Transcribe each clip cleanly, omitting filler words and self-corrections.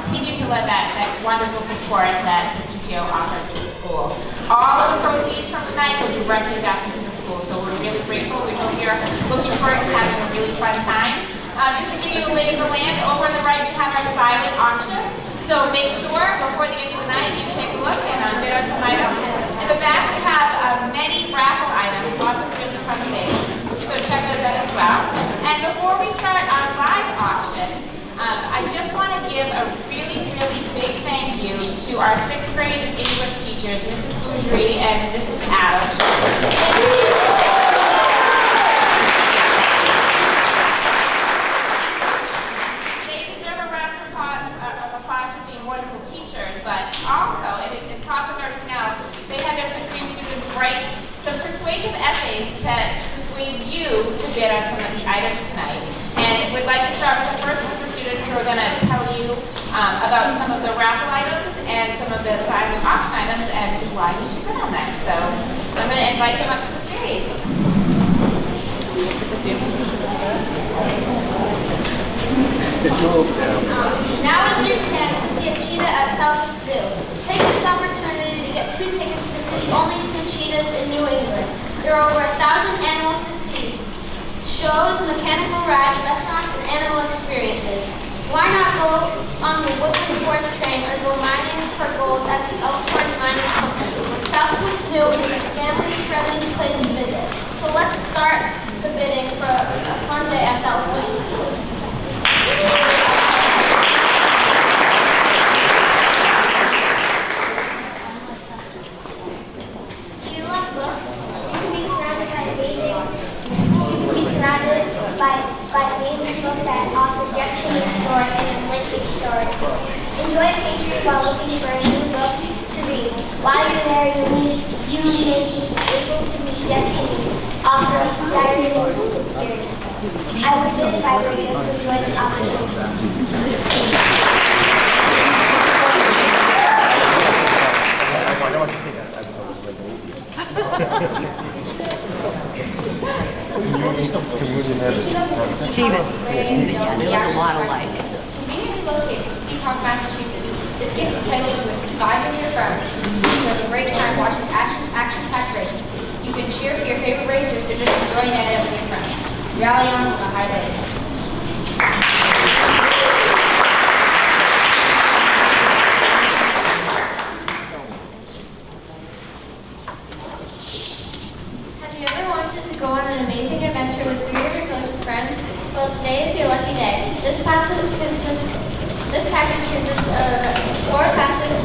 continue to lend that wonderful support that the PTO offers to the school. All of the proceeds from tonight go directly back into the school, so we're really grateful. We hope you're looking forward to having a really fun time. Just to give you the lay of the land, over on the right we have our silent auction. So make sure before the end of the night you take a look and bid on some items. In the back we have many raffle items, lots of really fun things. So check those out as well. And before we start our live auction, I just want to give a really, really big thank you to our 6th grade English teachers, Mrs. Bougerie and Mrs. Adams. But also, on top of everything else, they had their 6th grade students write some persuasive essays to persuade you to bid on some of the items tonight. And we'd like to start with the first group of students who are going to tell you about some of the raffle items and some of the silent auction items and why you should bid on them. So I'm going to invite them up to the stage. Now is your chance to see a cheetah at South Zoo. Take this opportunity to get 2 tickets to see the only 2 cheetahs in New England. There are over 1,000 animals to see. Shows, mechanical rides, restaurants, and animal experiences. Why not go on the Woodland Forest train or go mining for gold at the Elkhorn Mining Company? Southwick Zoo is a family-friendly place to visit. So let's start the bidding for a fun day at Southwick Zoo. By amazing books that offer Dictionary Store and Lincoln Store. Enjoy pastries while looking for a new book to read. While you're there, you may be able to meet deputies, offer valuable experience. I would say if I were you to enjoy this opportunity. Steven, yeah, they look a lot alike. It's conveniently located in Seahawk, Massachusetts. This gives titles to 5 of your friends. You have a great time watching action-packed racing. You can cheer for your favorite racers or just enjoy the night with your friends. Rally on with a high day. Go on an amazing adventure with 3 of your closest friends? Well, today is your lucky day. This package consists of 4 passes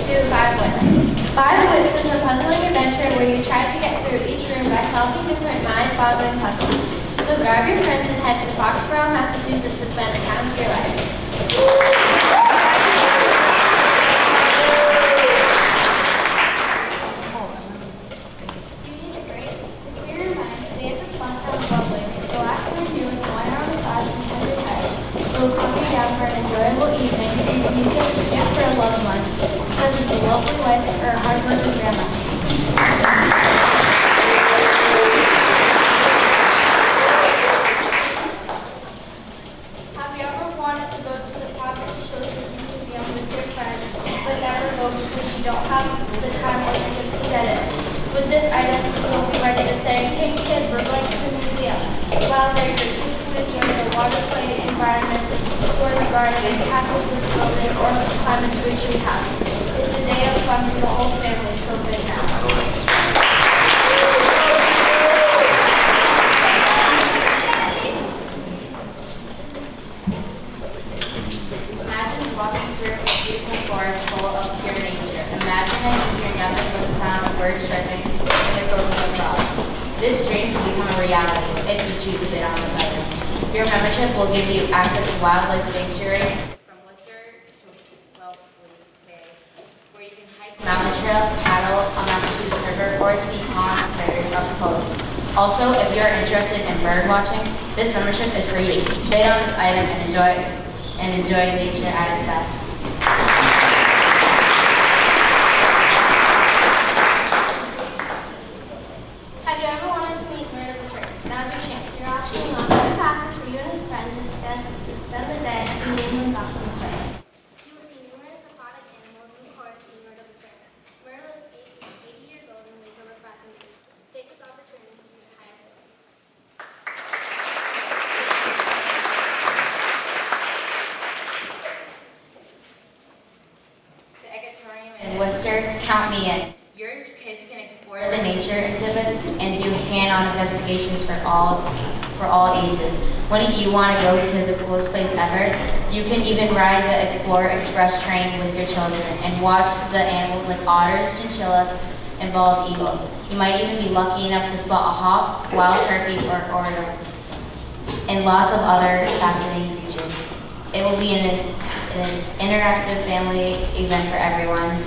to 5 wits. 5 wits is a puzzling adventure where you try to get through each room by solving different mind-boggling puzzles. So grab your friends and head to Foxborough, Massachusetts to spend the time of your life. For an enjoyable evening, you can use it as a gift for a loved one, such as a lovely wife or a hard-working grandma. Have you ever wanted to go to the Puppet Shows Museum with your friends, but never go because you don't have the time or tickets to get it? With this item, you'll be ready to say, "Hey kids, we're going to the museum." While there, your kids can enjoy the water play environment, explore the garden, tackle the building, or climb into a treetop. It's a day of fun for the whole family, so good now. Imagine walking through a beautiful forest full of pure nature. Imagine that you hear nothing but the sound of birds chirping and the croaking of frogs. This dream can become a reality if you choose to bid on this item. Your membership will give you access to wildlife sanctuaries from Worcester to Wellfleet Bay, where you can hike mountain trails, paddle on Massachusetts River, or see pond prairies up close. Also, if you're interested in bird watching, this membership is for you. Bid on this item and enjoy nature at its best. Have you ever wanted to meet Murder the Turk? Now's your chance. You're auctioning off 2 passes for you and a friend to spend the day at the New England Gospel Fair. in Worcester, count me in. Your kids can explore the nature exhibits and do hand-on investigations for all ages. Wouldn't you want to go to the coolest place ever? You can even ride the Explore Express train with your children and watch the animals like otters, chinchillas, and bald eagles. You might even be lucky enough to spot a hawk, wild turkey, or oriole, and lots of other fascinating creatures. It will be an interactive family event for everyone.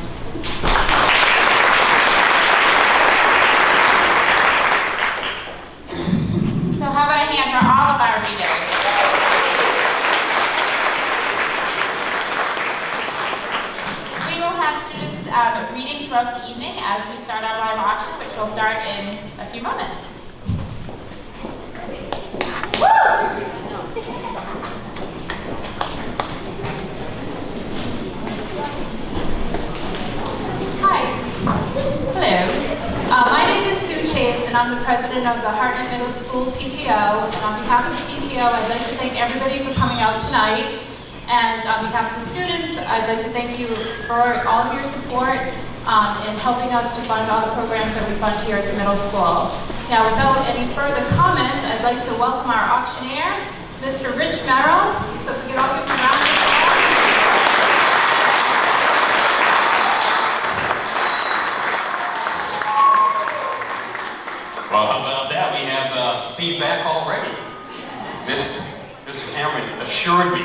So how about a hand for all of our readers? We will have students reading throughout the evening as we start our live auction, which will start in a few moments. Hi. Hello. My name is Sue Chase, and I'm the president of the Hartnett Middle School PTO. And on behalf of the PTO, I'd like to thank everybody for coming out tonight. And on behalf of the students, I'd like to thank you for all of your support in helping us to fund all the programs that we fund here at the middle school. Now, without any further comment, I'd like to welcome our auctioneer, Mr. Rich Merrill. So if we could all give him a round of applause. Well, how about that? We have feedback already. Mr. Cameron assured me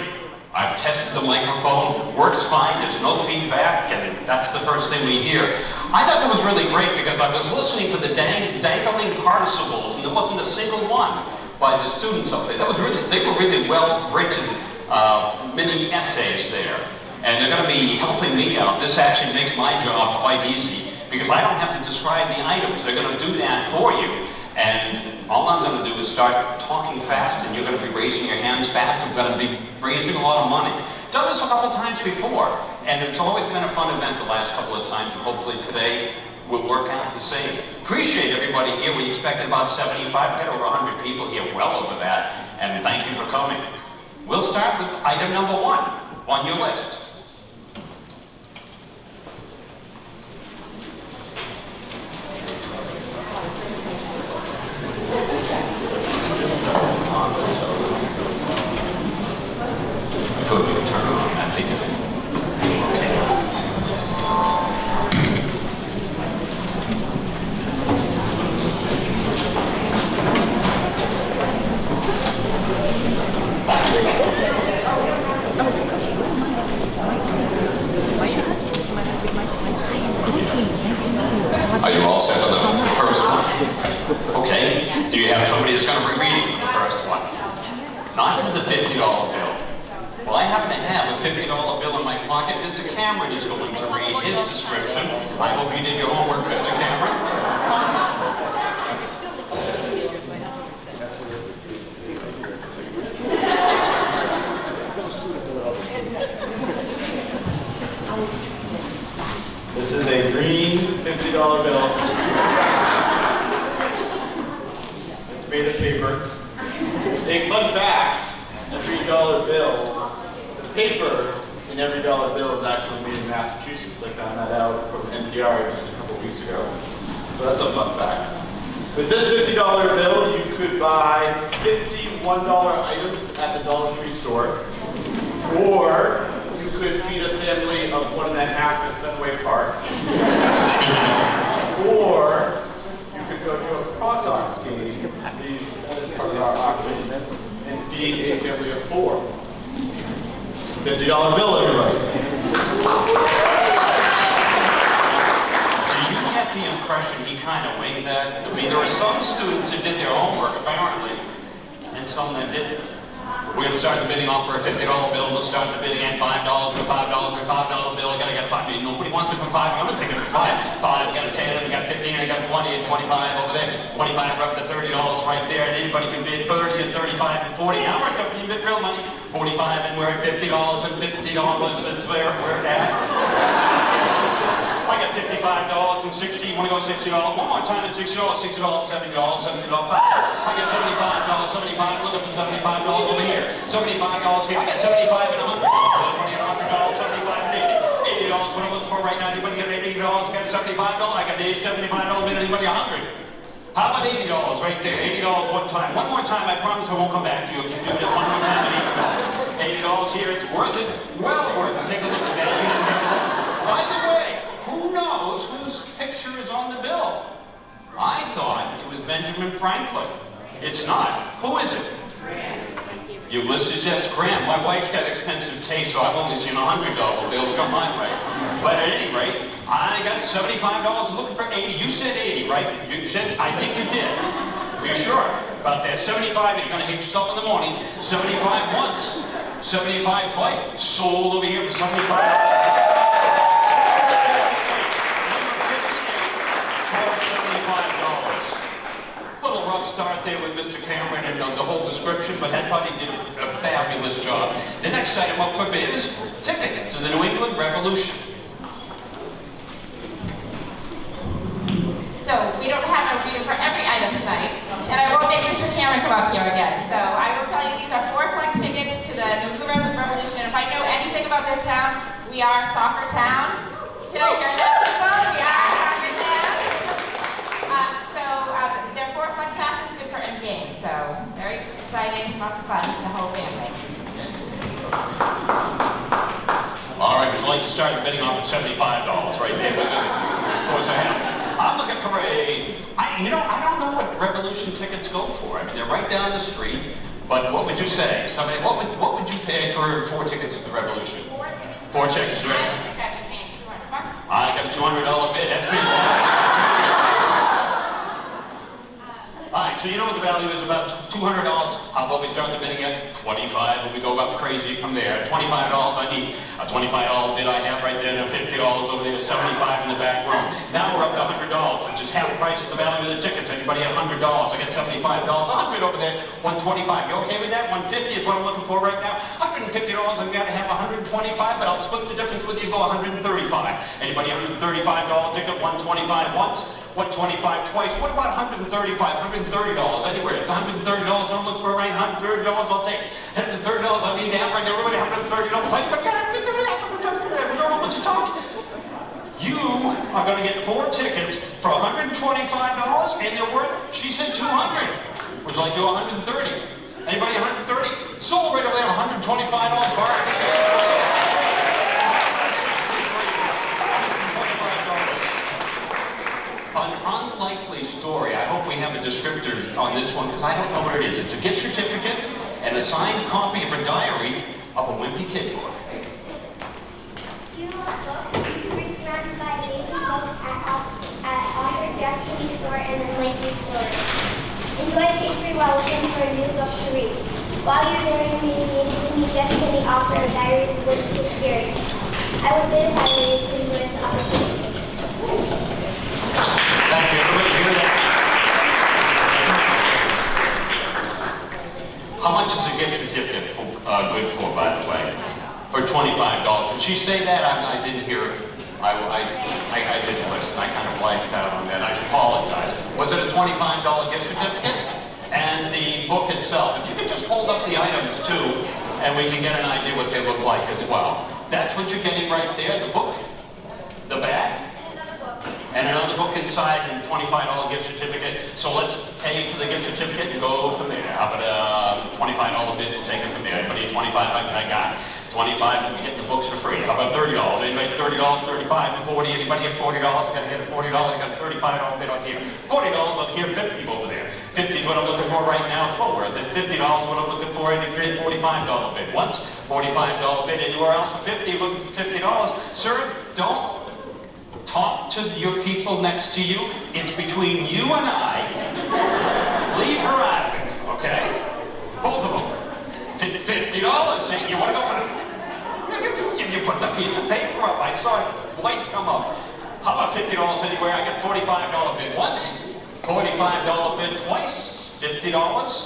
I've tested the microphone, works fine, there's no feedback, and that's the first thing we hear. I thought that was really great because I was listening for the dangling participles, and there wasn't a single one by the students up there. They were really well-written mini essays there, and they're going to be helping me out. This actually makes my job quite easy because I don't have to describe the items. They're going to do that for you. And all I'm going to do is start talking fast, and you're going to be raising your hands fast. I'm going to be raising a lot of money. Done this a couple times before, and it's always been a fun event the last couple of times, and hopefully today will work out the same. Appreciate everybody here. We expected about 75, we got over 100 people here, well over that, and thank you for coming. We'll start with item number 1 on your list. Are you all set for the first one? Okay. Do you have somebody that's going to be reading for the first one? Not for the $50 bill. Well, I happen to have a $50 bill in my pocket. Mr. Cameron is going to read his description. I hope you did your homework, Mr. Cameron. This is a green $50 bill. It's made of paper. A fun fact, every dollar bill, the paper in every dollar bill is actually made in Massachusetts. I found that out from NPR just a couple weeks ago. So that's a fun fact. With this $50 bill, you could buy 51 items at the Dollar Tree store, or you could feed a family of 1.5 at Fenway Park, or you could go to a cross-ox game, that is part of our auction, and feed a family of 4. $50 bill, everybody. Do you get the impression he kind of winged that? I mean, there were some students who did their homework, apparently, and some that didn't. We're going to start the bidding off for a $50 bill. We'll start the bidding at $5 for $5 for $5 bill. You got to get 5. I mean, nobody wants it for 5. I'm going to take it for 5. 5, you got a 10, you got 15, you got 20 and 25 over there. 25, we're up to $30 right there. And anybody can bid 30 and 35 and 40. Now we're up to bid real money. 45 and we're at $50 and $50 is where we're at. I got $55 and 60. You want to go $60? One more time at $60, $60, $70, $70. I got $75, 75. Look up for $75 over here. $75 here. I got $75 and $100. $100, $75 and $80. $80. What I'm looking for right now. Anybody get $80? $80, I got $75, I got the $75 bid, anybody 100? How about $80 right there? $80 one time. One more time, I promise I won't come back to you if you do that one more time at $80. $80 here, it's worth it. Well worth it. Take a look at that. By the way, who knows whose picture is on the bill? I thought it was Benjamin Franklin. It's not. Who is it? Ulysses S. Grant. My wife's got expensive taste, so I've only seen $100 bills. Got mine right. But at any rate, I got $75 looking for 80. You said 80, right? You said, I think you did. Are you sure? About that 75, you're going to hit yourself in the morning. 75 once, 75 twice. Sold over here for $75. Little rough start there with Mr. Cameron and the whole description, but that buddy did a fabulous job. The next item up for bid is tickets to the New England Revolution. So we don't have a reader for every item tonight, and I won't make Mr. Cameron come up here again. So I will tell you these are 4 flex tickets to the New England Revolution. If I know anything about this town, we are a soccer town. Can I hear that, people? We are a soccer town. They're 4 flex passes, good for any game. So it's very exciting, lots of fun for the whole family. All right, would you like to start bidding off at $75 right there? Of course I have. I'm looking for I don't know what Revolution tickets go for. I mean, they're right down the street. But what would you say? Somebody, what would you pay for 4 tickets to the Revolution? 4 tickets to the Revolution. I got a $200 bid. That's fantastic. All right, so you know what the value is, about $200. How about we start the bidding at $25 and we go up crazy from there. $25 I need. A $25 bid I have right there, and $50 over there, $75 in the back room. Now we're up to $100, which is half the price of the value of the tickets. Anybody at $100? I get $75, $100 over there, $125. You okay with that? $150 is what I'm looking for right now. $150, I've got to have $125, but I'll split the difference with you, go $135. Anybody $135 ticket, $125 once, $125 twice. What about $135, $130 anywhere? If $130 I'm looking for right, $130 I'll take it. $130 I need to have right now. Everybody $130. Anybody got $130? We don't know what you're talking. You are going to get 4 tickets for $125, and they're worth, she said, $200. Would you like to do $130? Anybody $130? Sold right over there, $125 bargain. An unlikely story. I hope we have a descriptor on this one because I don't know what it is. It's a gift certificate and a signed copy of a diary of a wimpy kid boy. Do you love books? You can read surrounded by amazing books at Author Jeff Kinney's store and Unlikely Story. Enjoy pastry while looking for a new book to read. While you're there, you may be able to meet Jeff Kinney, author of Diary of the Wimpy Kid series. I would bid highly to enjoy this opportunity. Thank you. Everybody hear that? How much is a gift certificate good for, by the way? For $25. Did she say that? I didn't hear it. I didn't listen. I kind of blanked out on that. I apologize. Was it a $25 gift certificate? And the book itself. If you could just hold up the items too, and we can get an idea what they look like as well. That's what you're getting right there, the book, the bag, and another book inside, and $25 gift certificate. So let's pay for the gift certificate and go from there. How about a $25 bid? We'll take it from there. Anybody 25? I got 25, and we get the books for free. How about $30? Anybody $30, 35, and 40? Anybody at $40? I gotta get a $40. I got a $35 bid on here. $40 on here, 50 over there. 50 is what I'm looking for right now. It's well worth it. $50 is what I'm looking for. And a $45 bid. Once, $45 bid. Anywhere else for 50, looking for $50. Sir, don't talk to your people next to you. It's between you and I. Leave her out of it, okay? Both of them. $50. See, you want to go for it? You put the piece of paper up. I saw light come up. How about $50 anywhere? I got $45 bid once, $45 bid twice. $50.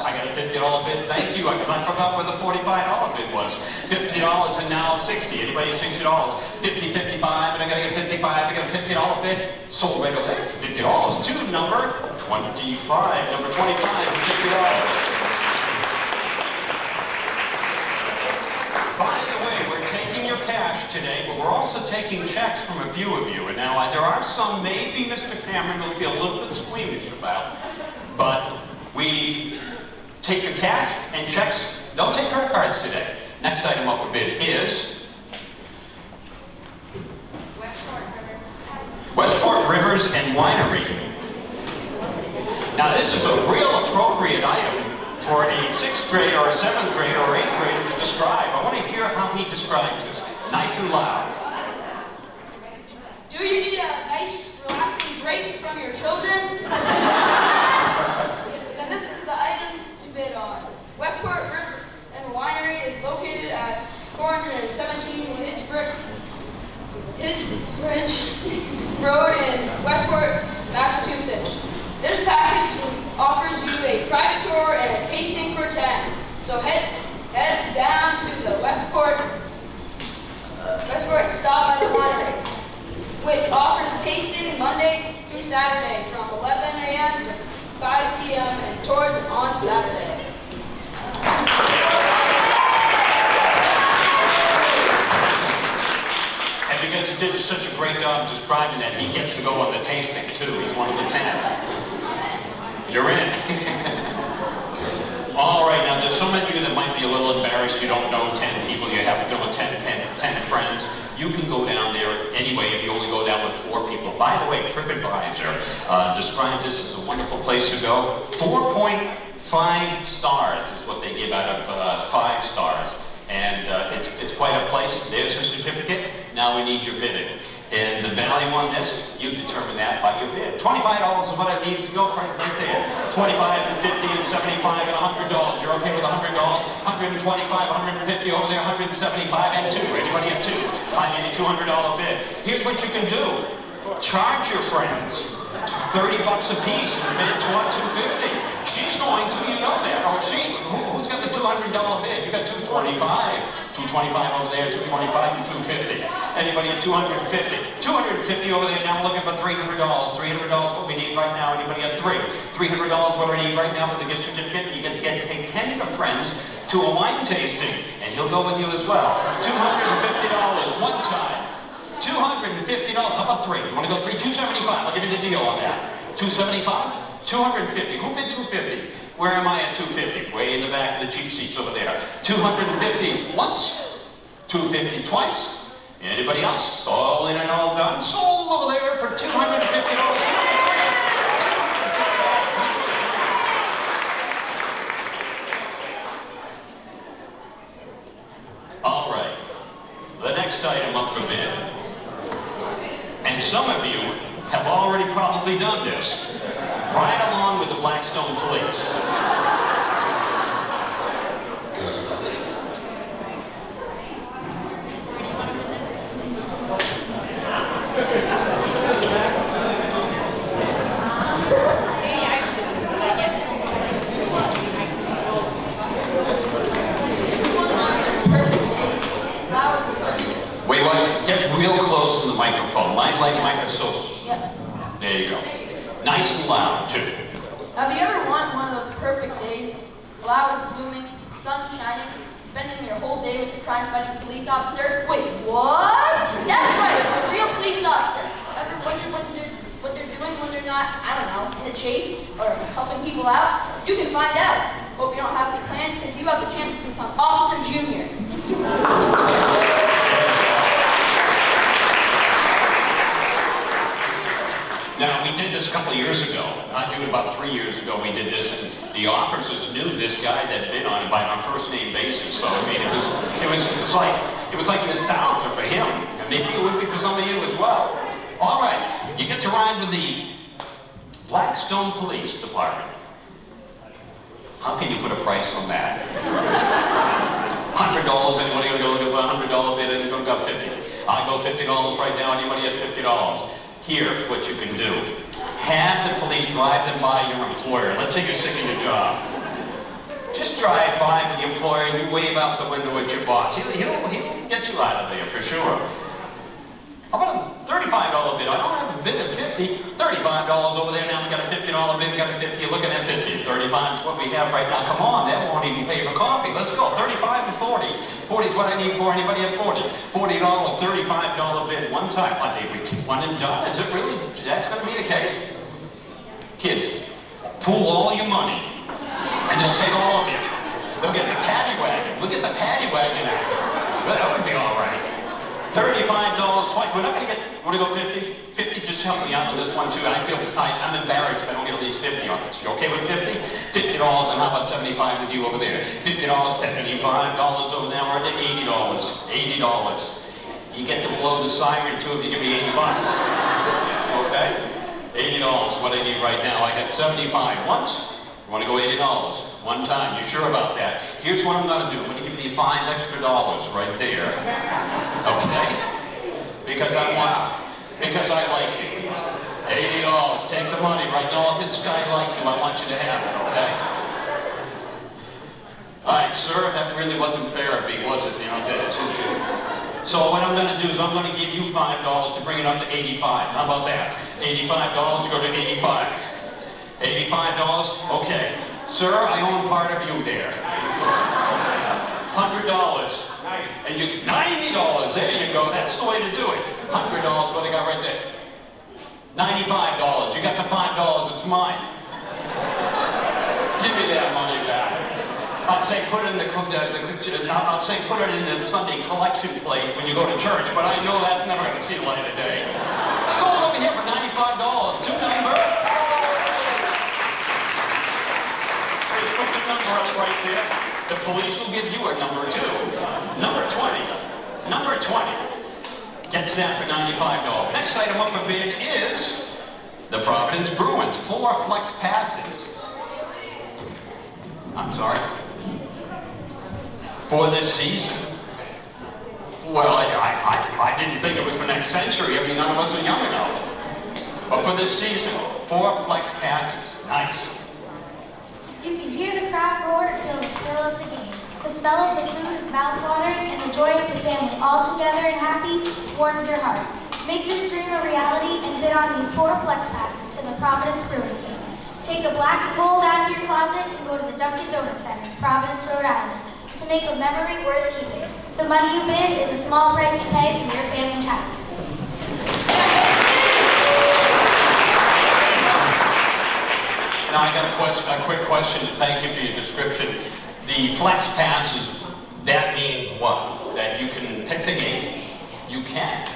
I got a $50 bid. Thank you. I forgot where the $45 bid was. $50 and now $60. Anybody $60? $50, $55, and I gotta get $55. I got a $50 bid. Sold right over there for $50. To number 25. Number 25 for $50. By the way, we're taking your cash today, but we're also taking checks from a few of you. And now there are some, maybe Mr. Cameron will feel a little bit squeamish about, but we take your cash and checks. Don't take credit cards today. Next item up for bid is Westport Rivers and Winery. Now this is a real appropriate item for a 6th grader or a 7th grader or 8th grader to describe. I want to hear how he describes this. Nice and loud. Do you need a nice, relaxing break from your children? Then this is the item to bid on. Westport River and Winery is located at 417 Hidgebridge Road in Westport, Massachusetts. This package offers you a private tour and a tasting for 10. So head down to the Westport and stop by the winery, which offers tasting Mondays through Saturday from 11 a.m. to 5 p.m. and tours on Saturday. And because he did such a great job describing that, he gets to go on the tasting too. He's one of the 10. You're in. All right, now there's some of you that might be a little embarrassed. You don't know 10 people. You have 10 friends. You can go down there anyway if you only go down with 4 people. By the way, TripAdvisor describes this as a wonderful place to go. 4.5 stars is what they give out of 5 stars. And it's quite a place. There's your certificate. Now we need your bidding. And the value on this, you determine that by your bid. $25 is what I need to go right there. 25 and 50 and 75 and $100. You're okay with $100? 125, 150 over there, 175 and 2. Anybody at 2? I need a $200 bid. Here's what you can do. Charge your friends $30 a piece and bid to $250. She's going to, you know that. Or who's got the $200 bid? You got 225. 225 over there, 225 and 250. Anybody at 250? 250 over there. Now we're looking for $300. $300 what we need right now. Anybody at 3? $300 what we need right now for the gift certificate. You get to take 10 of your friends to a wine tasting, and he'll go with you as well. $250 one time. $250. How about 3? You want to go 3? $275. I'll give you the deal on that. $275. $250. Who bid $250? Where am I at $250? Way in the back of the cheap seats over there. $250 once. $250 twice. Anybody else? All in and all done. Sold over there for $250. All right. The next item up for bid. And some of you have already probably done this. Ride along with the Blackstone Police. Wait, get real close to the microphone. My microphone's. Yep. There you go. Nice and loud, too. Have you ever wanted one of those perfect days? Flowers blooming, sun shining, spending your whole day with a crime-fighting police officer? Wait, what? That's right, a real police officer. Ever wondered what they're doing when they're not, I don't know, in a chase or helping people out? You can find out. Hope you don't have any plans because you have the chance to become Officer Junior. Now, we did this a couple of years ago. I think about 3 years ago we did this, and the officers knew this guy that bid on it by a first name basis. So I mean, it was like nostalgia for him, and maybe it would be for some of you as well. All right, you get to ride with the Blackstone Police Department. How can you put a price on that? $100. Anybody gonna go look at a $100 bid? Anybody got 50? I'll go $50 right now. Anybody at $50? Here's what you can do. Have the police drive them by your employer. Let's say you're sick of your job. Just drive by with the employer and you wave out the window at your boss. He'll get you out of there for sure. How about a $35 bid? I don't have a bid of 50, $35 over there, now we got a $50 bid, we got a 50, you're looking at 50. 35 is what we have right now. Come on, that won't even pay for coffee. Let's go, 35 and 40. 40 is what I need for anybody at 40. $40, $35 bid, one time. I think we keep one and done. Is it really, that's gonna be the case? Kids, pool all your money, and they'll take all of it. They'll get the paddy wagon. We'll get the paddy wagon out. Well, that would be all right. $35 twice. We're not going to get, want to go 50? 50, just help me out with this one too. I'm embarrassed if I don't get at least 50 on it. You okay with 50? $50, and how about 75 with you over there? $50, $75 over there, we're at $80. $80. You get to blow the siren too if you give me 80 bucks. Okay? $80, what I need right now. I got 75 once. You want to go $80? One time. You sure about that? Here's what I'm going to do. I'm going to give you $5 extra right there. Okay? Because I like you. $80. Take the money right now. If this guy like you, I want you to have it, okay? All right, sir, that really wasn't fair of me, was it? You know, so what I'm going to do is I'm going to give you $5 to bring it up to 85. How about that? $85 to go to 85. $85? Okay. Sir, I own part of you there. $100. And you $90. There you go. That's the way to do it. $100. What do I got right there? $95. You got the $5. It's mine. Give me that money back. I'd say put it in I'll say put it in the Sunday collection plate when you go to church, but I know that's never going to see the light of day. Sold over here for $95. Two number. Just put your number up right there. The police will give you a number too. Number 20. Number 20. Gets that for $95. Next item up for bid is the Providence Bruins. 4 flex passes. I'm sorry. For this season. Well, I didn't think it was for next century. I mean, none of us are young enough. But for this season, 4 flex passes. Nice. You can hear the crowd roar and feel the thrill of the game. The smell of the food is mouth-watering, and the joy of your family all together and happy warms your heart. Make this dream a reality and bid on these 4 flex passes to the Providence Bruins game. Take the black and gold out of your closet and go to the Dunkin' Donuts Center, Providence, Rhode Island, to make a memory worth keeping. The money you bid is a small price to pay for your family's happiness. Now I got a quick question. Thank you for your description. The flex passes, that means what? That you can pick the game? You can.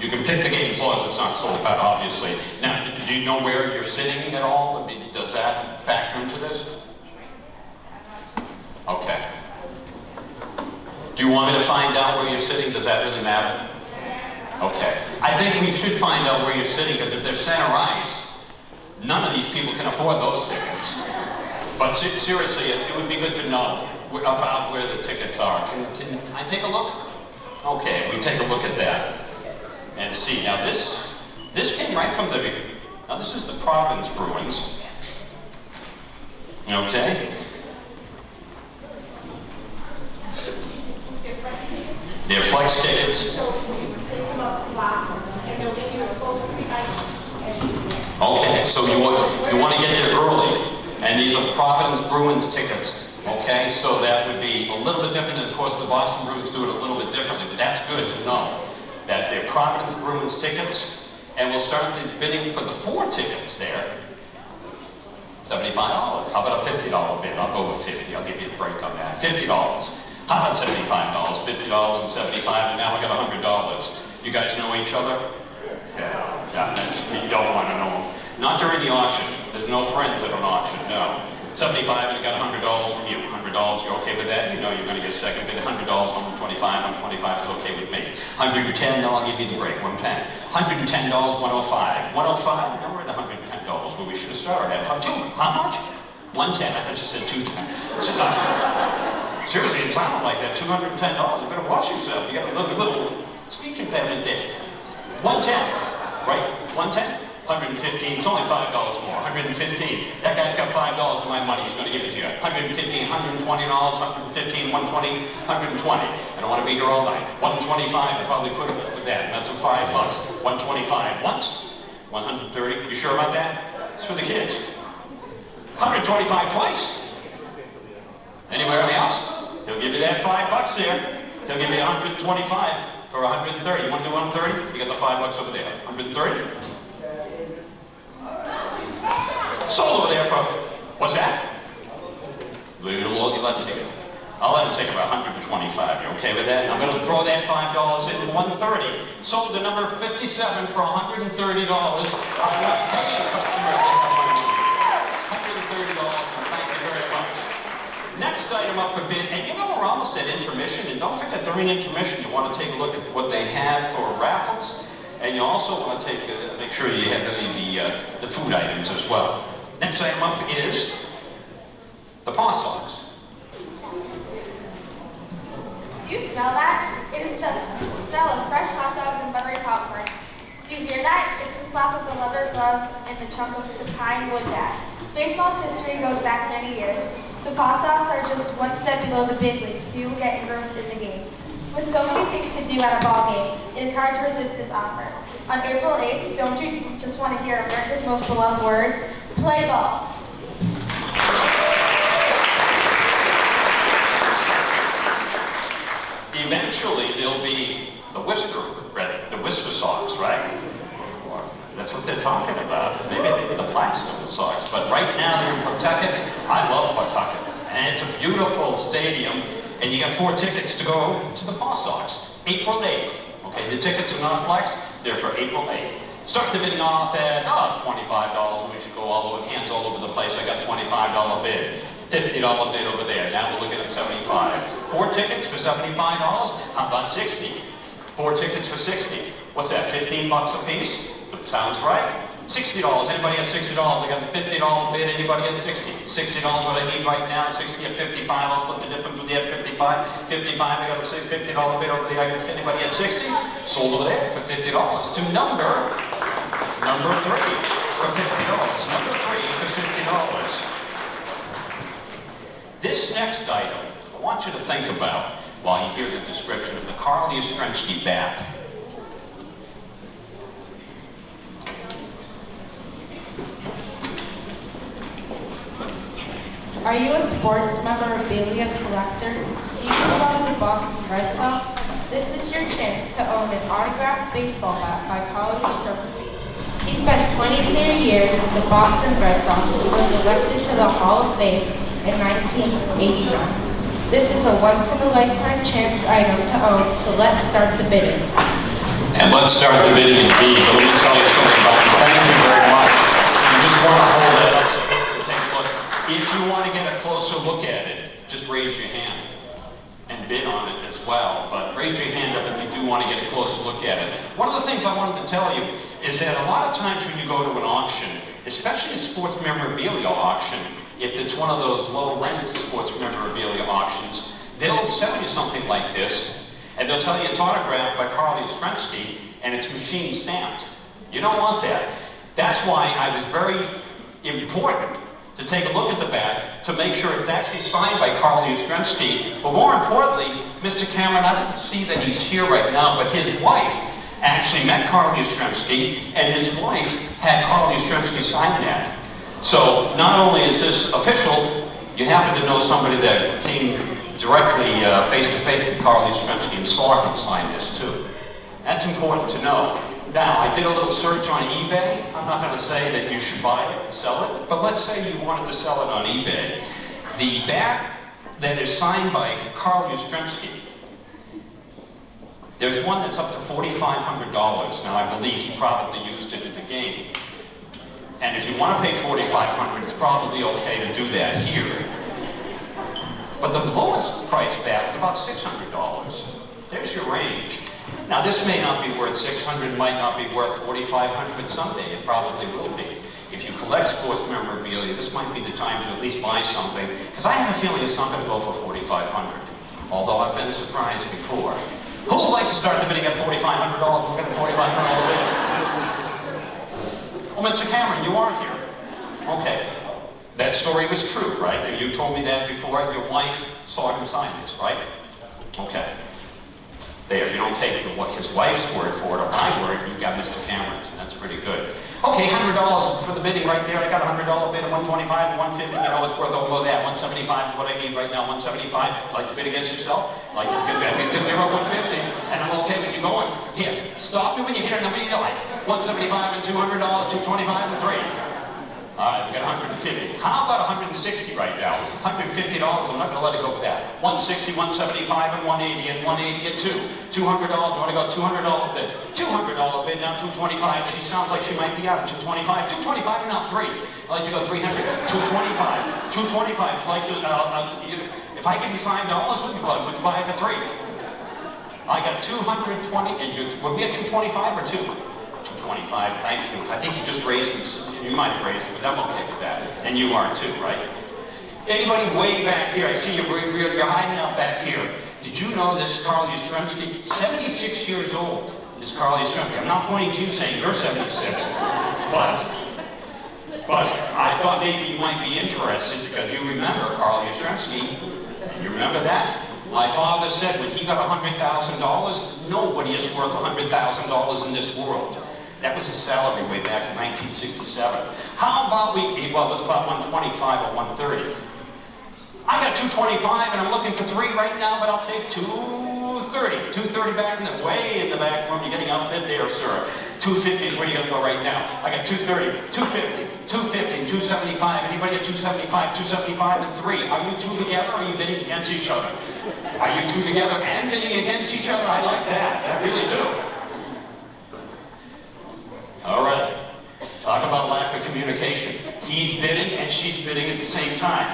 You can pick the game as long as it's not sold out, obviously. Now, do you know where you're sitting at all? I mean, does that factor into this? Okay. Do you want me to find out where you're sitting? Does that really matter? Okay. I think we should find out where you're sitting, because if they're center ice, none of these people can afford those tickets. But seriously, it would be good to know about where the tickets are. Can I take a look? Okay, we take a look at that and see. Now this came right from now this is the Providence Bruins. Okay. They're flex tickets. Okay, so you want to get there early, and these are Providence Bruins tickets. Okay, so that would be a little bit different. Of course, the Boston Bruins do it a little bit differently, but that's good to know that they're Providence Bruins tickets, and we'll start the bidding for the 4 tickets there. $75. How about a $50 bid? I'll go with 50. I'll give you a break on that. $50. How about $75? $50 and 75, and now we got $100. You guys know each other? Yeah, you don't want to know them. Not during the auction. There's no friends at an auction, no. 75 and you got $100 from you. $100, you're okay with that? You know you're going to get second bid. $100, 125, 125 is okay with me. $110, I'll give you the break. $110. $110, 105. 105, now we're at $110 where we should have started at. How much? 110. I thought you said 210. Seriously, it sounded like that. $210. You better watch yourself. You got a little speech impediment there. 110, right? 110? 115, it's only $5 more. 115, that guy's got $5 of my money, he's going to give it to you. 115, $120, 115, 120, 120. I don't want to be here all night. 125, I probably put it with that, and that's a $5. 125 once, 130? You sure about that? It's for the kids. 125 twice. Anywhere else? He'll give you that $5 there. They'll give you 125 for 130. You want to do 130? You got the $5 over there. 130? Sold over there for, what's that? Leave it alone, you let him take it. I'll let him take about 125. You okay with that? I'm going to throw that $5 in 130. Sold to number 57 for $130. I'm not paying customers to have my money. $130, and thank you very much. Next item up for bid, and you know we're almost at intermission, and don't forget during intermission you want to take a look at what they have for raffles, and you also want to make sure you have any of the food items as well. Next item up is the paw socks. Do you smell that? It is the smell of fresh hot dogs and buttery popcorn. Do you hear that? It's the slap of the leather glove and the chunk of the pine wood bat. Baseball's history goes back many years. The paw socks are just one step below the big leagues, so you will get engrossed in the game. With so many things to do at a ball game, it is hard to resist this offer. On April 8th, don't you just want to hear America's most beloved words? Play ball. Eventually, there'll be the Worcester socks, right? That's what they're talking about. Maybe the Blackstone socks. But right now, they're in Pawtucket. I love Pawtucket. And it's a beautiful stadium. And you got 4 tickets to go to the Paw Sox. April 8th. Okay, the tickets are not flex. They're for April 8th. Start the bidding off at $25, and we should go all over, hands all over the place. I got $25 bid. $50 bid over there. Now we're looking at $75. 4 tickets for $75? How about 60? 4 tickets for 60. What's that, $15 a piece? Sounds right. $60. Anybody at $60? I got the $50 bid. Anybody at 60? $60 what I need right now. 60 at 55. I'll split the difference with you at 55. 55. I got the $50 bid over there. Anybody at 60? Sold over there for $50 to number 3 for $50. Number 3 for $50. This next item, I want you to think about while you hear the description of the Carl Yastrzemski bat. Are you a sports memorabilia collector? Do you love the Boston Red Sox? This is your chance to own an autographed baseball bat by Carl Yastrzemski. He spent 23 years with the Boston Red Sox and was elected to the Hall of Fame in 1989. This is a once-in-a-lifetime chance item to own, so let's start the bidding. And let's start the bidding indeed. Let me just tell you something about it. Thank you very much. You just want to hold that up so people can take a look. If you want to get a closer look at it, just raise your hand and bid on it as well. But raise your hand up if you do want to get a closer look at it. One of the things I wanted to tell you is that a lot of times when you go to an auction, especially a sports memorabilia auction, if it's one of those low-rent sports memorabilia auctions, they'll sell you something like this, and they'll tell you it's autographed by Carl Yastrzemski, and it's machine stamped. You don't want that. That's why I was very important to take a look at the bat to make sure it's actually signed by Carl Yastrzemski. But more importantly, Mr. Cameron, I don't see that he's here right now, but his wife actually met Carl Yastrzemski, and his wife had Carl Yastrzemski sign that. So not only is this official, you happen to know somebody that came directly face-to-face with Carl Yastrzemski and saw him sign this too. That's important to know. Now, I did a little search on eBay. I'm not going to say that you should buy it and sell it, but let's say you wanted to sell it on eBay. The bat that is signed by Carl Yastrzemski, there's one that's up to $4,500. Now, I believe he probably used it in the game. And if you want to pay $4,500, it's probably okay to do that here. But the lowest price bat is about $600. There's your range. Now, this may not be worth $600, might not be worth $4,500, but someday it probably will be. If you collect sports memorabilia, this might be the time to at least buy something, because I have a feeling it's not going to go for $4,500, although I've been surprised before. Who would like to start the bidding at $4,500? We'll get a $4,500 bid. Well, Mr. Cameron, you are here. Okay. That story was true, right? And you told me that before. Your wife saw him sign this, right? Okay. There, you don't take what his wife's word for it or my word, you've got Mr. Cameron's, and that's pretty good. Okay, $100 for the bidding right there. I got a $100 bid at 125 and 150. You know, it's worth over that. 175 is what I need right now. 175. Like to bid against yourself? Like to bid 0 150, and I'm okay with you going. Here, stop me when you hit a number you know. Like 175 and $200, 225 and 3. All right, we got 150. How about 160 right now? $150, I'm not gonna let it go for that. 160, 175, and 180, and 180 and 2. $200, I wanna go $200 bid. $200 bid, now 225. She sounds like she might be out at 225. 225 and now 3. I'd like to go 300. 225. 225. Like to, if I give you $5, what would you buy it for 3? I got 220, and would we at 225 or 2? 225, thank you. I think you just raised it. You might have raised it, but I'm okay with that. And you are too, right? Anybody way back here? I see you're hiding out back here. Did you know this is Carl Yastrzemski? 76 years old, this Carl Yastrzemski. I'm not pointing to you saying you're 76, but I thought maybe you might be interested because you remember Carl Yastrzemski. You remember that? My father said when he got $100,000, nobody is worth $100,000 in this world. That was his salary way back in 1967. How about well, it's about 125 or 130. I got 225 and I'm looking for 3 right now, but I'll take 230. 230 back in the way in the back room. You're getting outbid there, sir. 250 is where you're gonna go right now. I got 230, 250, 250, 275. Anybody at 275, 275 and 3. Are you 2 together or are you bidding against each other? Are you 2 together and bidding against each other? I like that. I really do. All right. Talk about lack of communication. He's bidding and she's bidding at the same time.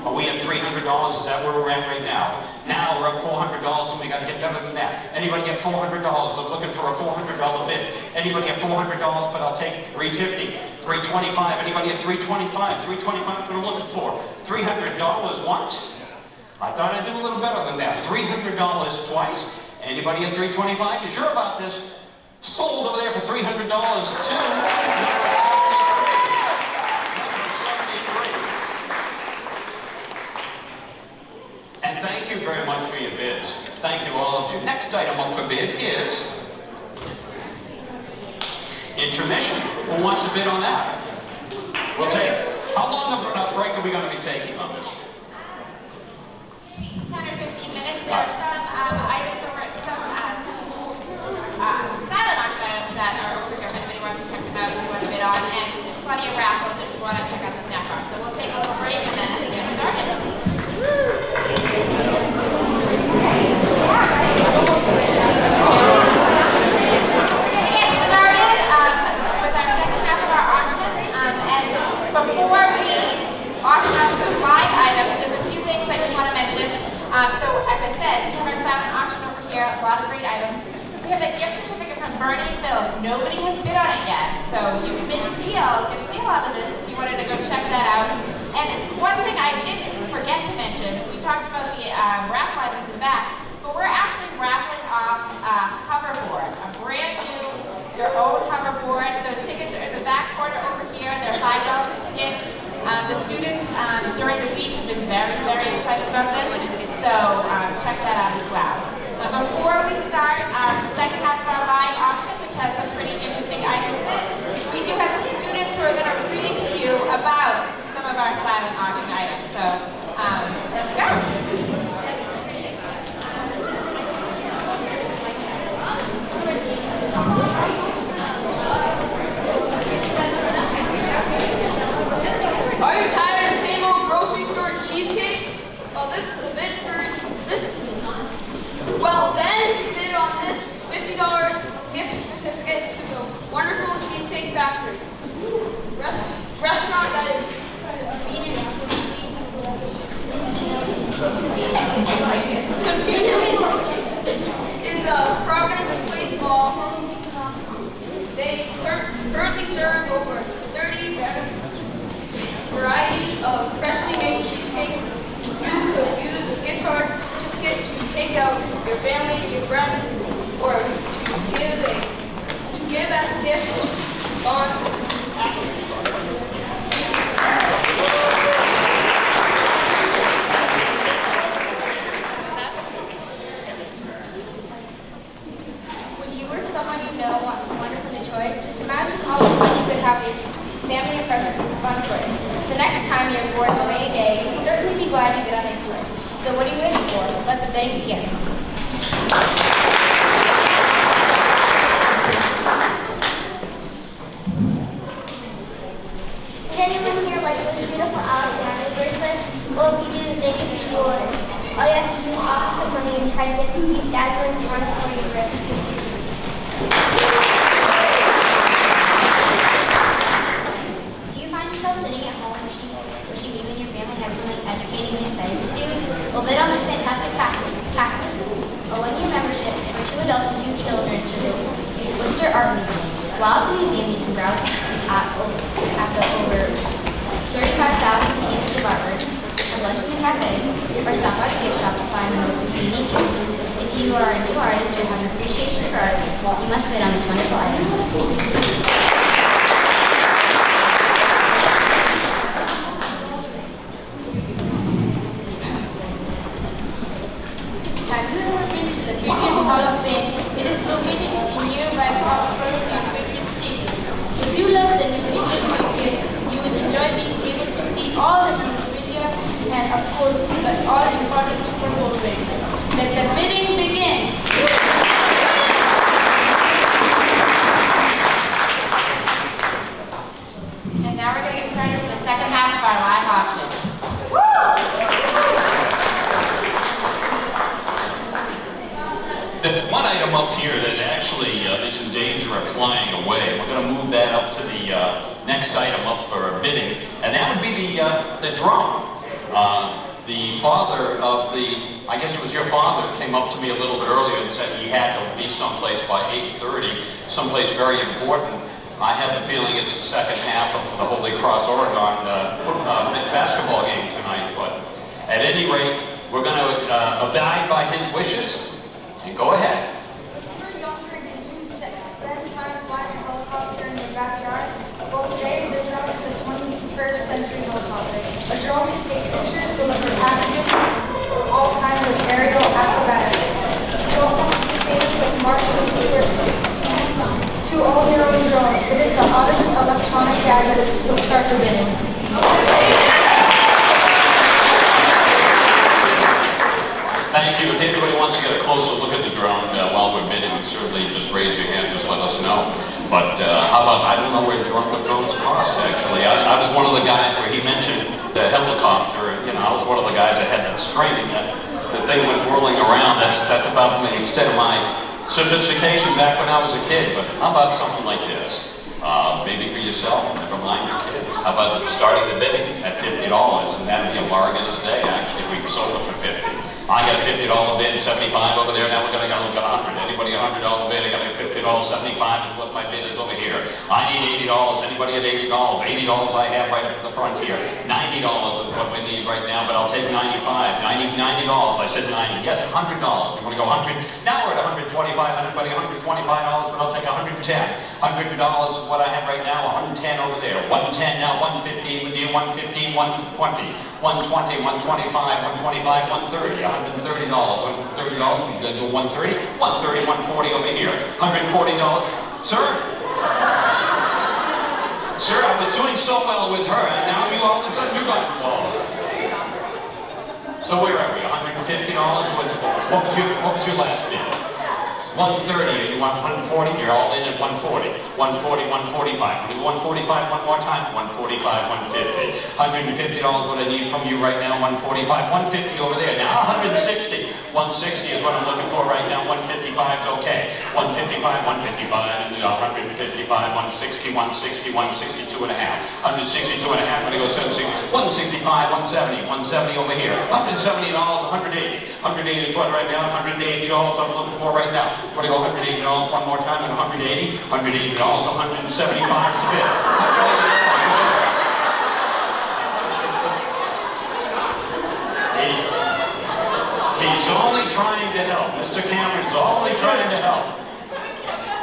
Are we at $300? Is that where we're at right now? Now we're at $400 and we got to get better than that. Anybody get $400? We're looking for a $400 bid. Anybody get $400? But I'll take $350, $325. Anybody at $325? $325 is what I'm looking for. $300 once? I thought I'd do a little better than that. $300 twice. Anybody at $325? You sure about this? Sold over there for $300 too. Number 73. And thank you very much for your bids. Thank you all of you. Next item up for bid is intermission. Who wants to bid on that? We'll take it. How long a break are we going to be taking on this? Maybe 10 or 15 minutes. There are some items over silent auction items that are over here if anybody wants to check them out if you want to bid on, and plenty of raffles if you want to check out the snack bar. So we'll take a little break and then get started. Before we auction off some live items, there's a few things I just want to mention. So as I said, we have our silent auction over here, a lot of great items. We have a gift certificate from Bernie and Phil's. Nobody has bid on it yet, so you can make a deal, get a deal out of this if you wanted to go check that out. And one thing I did forget to mention, we talked about the raffle items in the back, but we're actually raffling off a hoverboard, a brand new, your own hoverboard. Those tickets are in the back corner over here. They're $5 a ticket. The students during the week have been very, very excited about this, so check that out as well. But before we start our second half of our live auction, which has some pretty interesting items in it, we do have some students who are going to read to you about some of our silent auction items. So let's go. Are you tired of the same old grocery store cheesecake? Well, this is the bid for this. Well, then bid on this $50 gift certificate to the Wonderful Cheesecake Factory. Restaurant that is conveniently located in the Providence Place Mall. They currently serve over 30 varieties of freshly made cheesecakes. You could use this gift card certificate to take out your family, your friends, or to give as a gift on someone you know wants some wonderful new toys, just imagine all the fun you could have with your family and friends with these fun toys. So next time you're bored on a rainy day, you'll certainly be glad you get on these toys. So what are you waiting for? Let the bidding begin. Does anyone here like those beautiful Alice Marley bracelets? Well, if you do, they could be yours. All you have to do is offer some money and try to get these dazzling charms for your wrist. Do you find yourself sitting at home wishing you and your family had something educating and exciting to do? Well, bid on this fantastic package. A one-year membership for 2 adults and 2 children to the Worcester Art Museum. While at the museum, you can browse at the over 35,000 pieces of artwork, have lunch in the cafe, or stop by the gift shop to find the most unique gifts. If you are a new artist or have an appreciation for art, you must bid on this wonderful item. Have you ever been to the Patriots Hall of Fame? It is located in nearby Foxborough Patriots Stadium. If you love the New England Patriots, you will enjoy being able to see all the memorabilia and, of course, the all-important Super Bowl rings. Let the bidding begin. And now we're going to get started with the second half of our live auction. The one item up here that actually is in danger of flying away, we're going to move that up to the next item up for bidding, and that would be the drone. The father of I guess it was your father, came up to me a little bit earlier and said he had to be someplace by 8:30, someplace very important. I have a feeling it's the second half of the Holy Cross Oregon basketball game tonight, but at any rate, we're going to abide by his wishes. And go ahead. When you were younger, did you spend time flying a helicopter in your backyard? Well, today the drone is a 21st century helicopter. A drone can take pictures, deliver packages, all kinds of aerial acrobatics. You'll be famous with Marshall and Stewart to own your own drone. It is the hottest electronic gadget, so start the bidding. Thank you. If anybody wants to get a closer look at the drone while we're bidding, certainly just raise your hand, just let us know. But how about, I don't know where the drones cost, actually. I was one of the guys where he mentioned the helicopter, and, I was one of the guys that had that string, and the thing went whirling around. That's about the extent of my sophistication back when I was a kid. But how about something like this? Maybe for yourself, never mind your kids. How about starting the bidding at $50, and that would be a bargain of the day, actually. We sold it for $50. I got a $50 bid, 75 over there, now we're going to go to 100. Anybody a $100 bid, I got a $50, 75 is what my bid is over here. I need $80, anybody at $80? $80 I have right up at the front here. $90 is what we need right now, but I'll take 95. $90, I said 90. Yes, $100. You want to go 100? Now we're at 125, anybody $125, but I'll take 110. $100 is what I have right now, 110 over there. 110 now, 115 with you, 115, 120. 120, 125, 125, 130, $130. $130, we're going to do 130, 130, 140 over here. $140. Sir? Sir, I was doing so well with her, and now you all of a sudden you got involved. So where are we? $150? What was your last bid? 130, you want 140? You're all in at 140. 140, 145. We'll do 145 one more time. 145, 150. $150 what I need from you right now. 145, 150 over there. Now 160. 160 is what I'm looking for right now. 155 is okay. 155, 155, and 155, 160, 160, 162 and a half. 162 and a half, I'm going to go 165, 170, 170 over here. $170, 180. 180 is what right now? $180 I'm looking for right now. We're going to go $180 one more time and $180. $180, $175 is a bid. He's only trying to help. Mr. Cameron's only trying to help.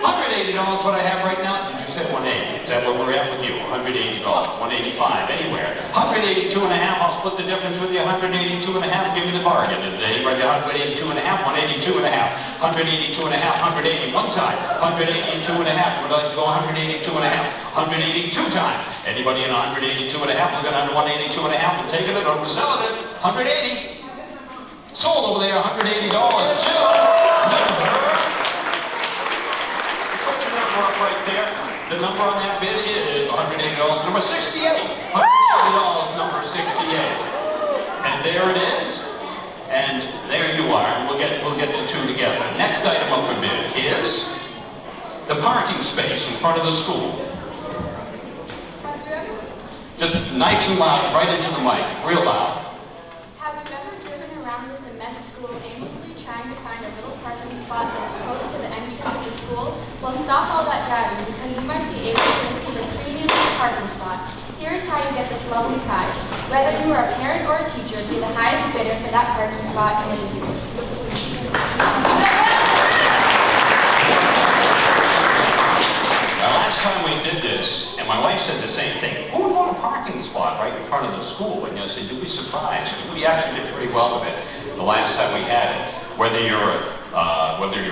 $180 what I have right now. Did you say 180? that where we're at with you? $180, $185, anywhere. 182 and a half, I'll split the difference with you. 182 and a half, give me the bargain. And anybody 182 and a half, 182 and a half, 182 and a half, 180 one time, 182 and a half, would like to go 182 and a half, 182 times. Anybody in 182 and a half, looking under 182 and a half, and taking it or selling it, 180. Sold over there, $180 too. Up right there. The number on that bid is $180, number 68. $180, number 68. And there it is. And there you are. And we'll get to two together. Next item up for bid is the parking space in front of the school. Just nice and loud, right into the mic, real loud. Have you ever driven around this immense school aimlessly trying to find a little parking spot that is close to the entrance of the school? Well, stop all that driving because you might be able to receive a premium parking spot. Here's how you get this lovely prize. Whether you are a parent or a teacher, be the highest bidder for that parking spot and it is yours. The last time we did this, and my wife said the same thing, who would want a parking spot right in front of the school? And I said, you'd be surprised. We actually did pretty well with it the last time we had it. Whether you're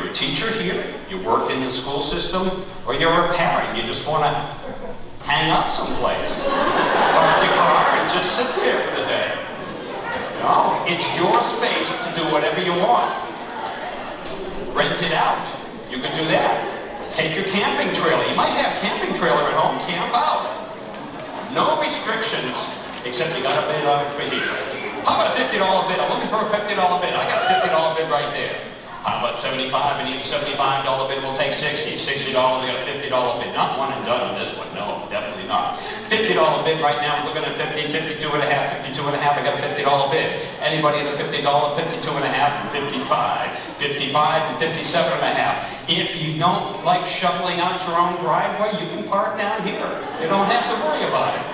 a teacher here, you work in the school system, or you're a parent, you just want to hang out someplace. Park your car and just sit there for the day. No, it's your space to do whatever you want. Rent it out. You can do that. Take your camping trailer. You might have a camping trailer at home, camp out. No restrictions, except you got to bid on it for here. How about a $50 bid? I'm looking for a $50 bid. I got a $50 bid right there. How about 75? I need a $75 bid. We'll take 60. $60. I got a $50 bid. Not one and done on this one. No, definitely not. $50 bid right now. We're looking at 50, 52 and a half, 52 and a half. I got a $50 bid. Anybody at a $50, 52 and a half, and 55, 55 and 57 and a half. If you don't like shoveling out your own driveway, you can park down here. You don't have to worry about it.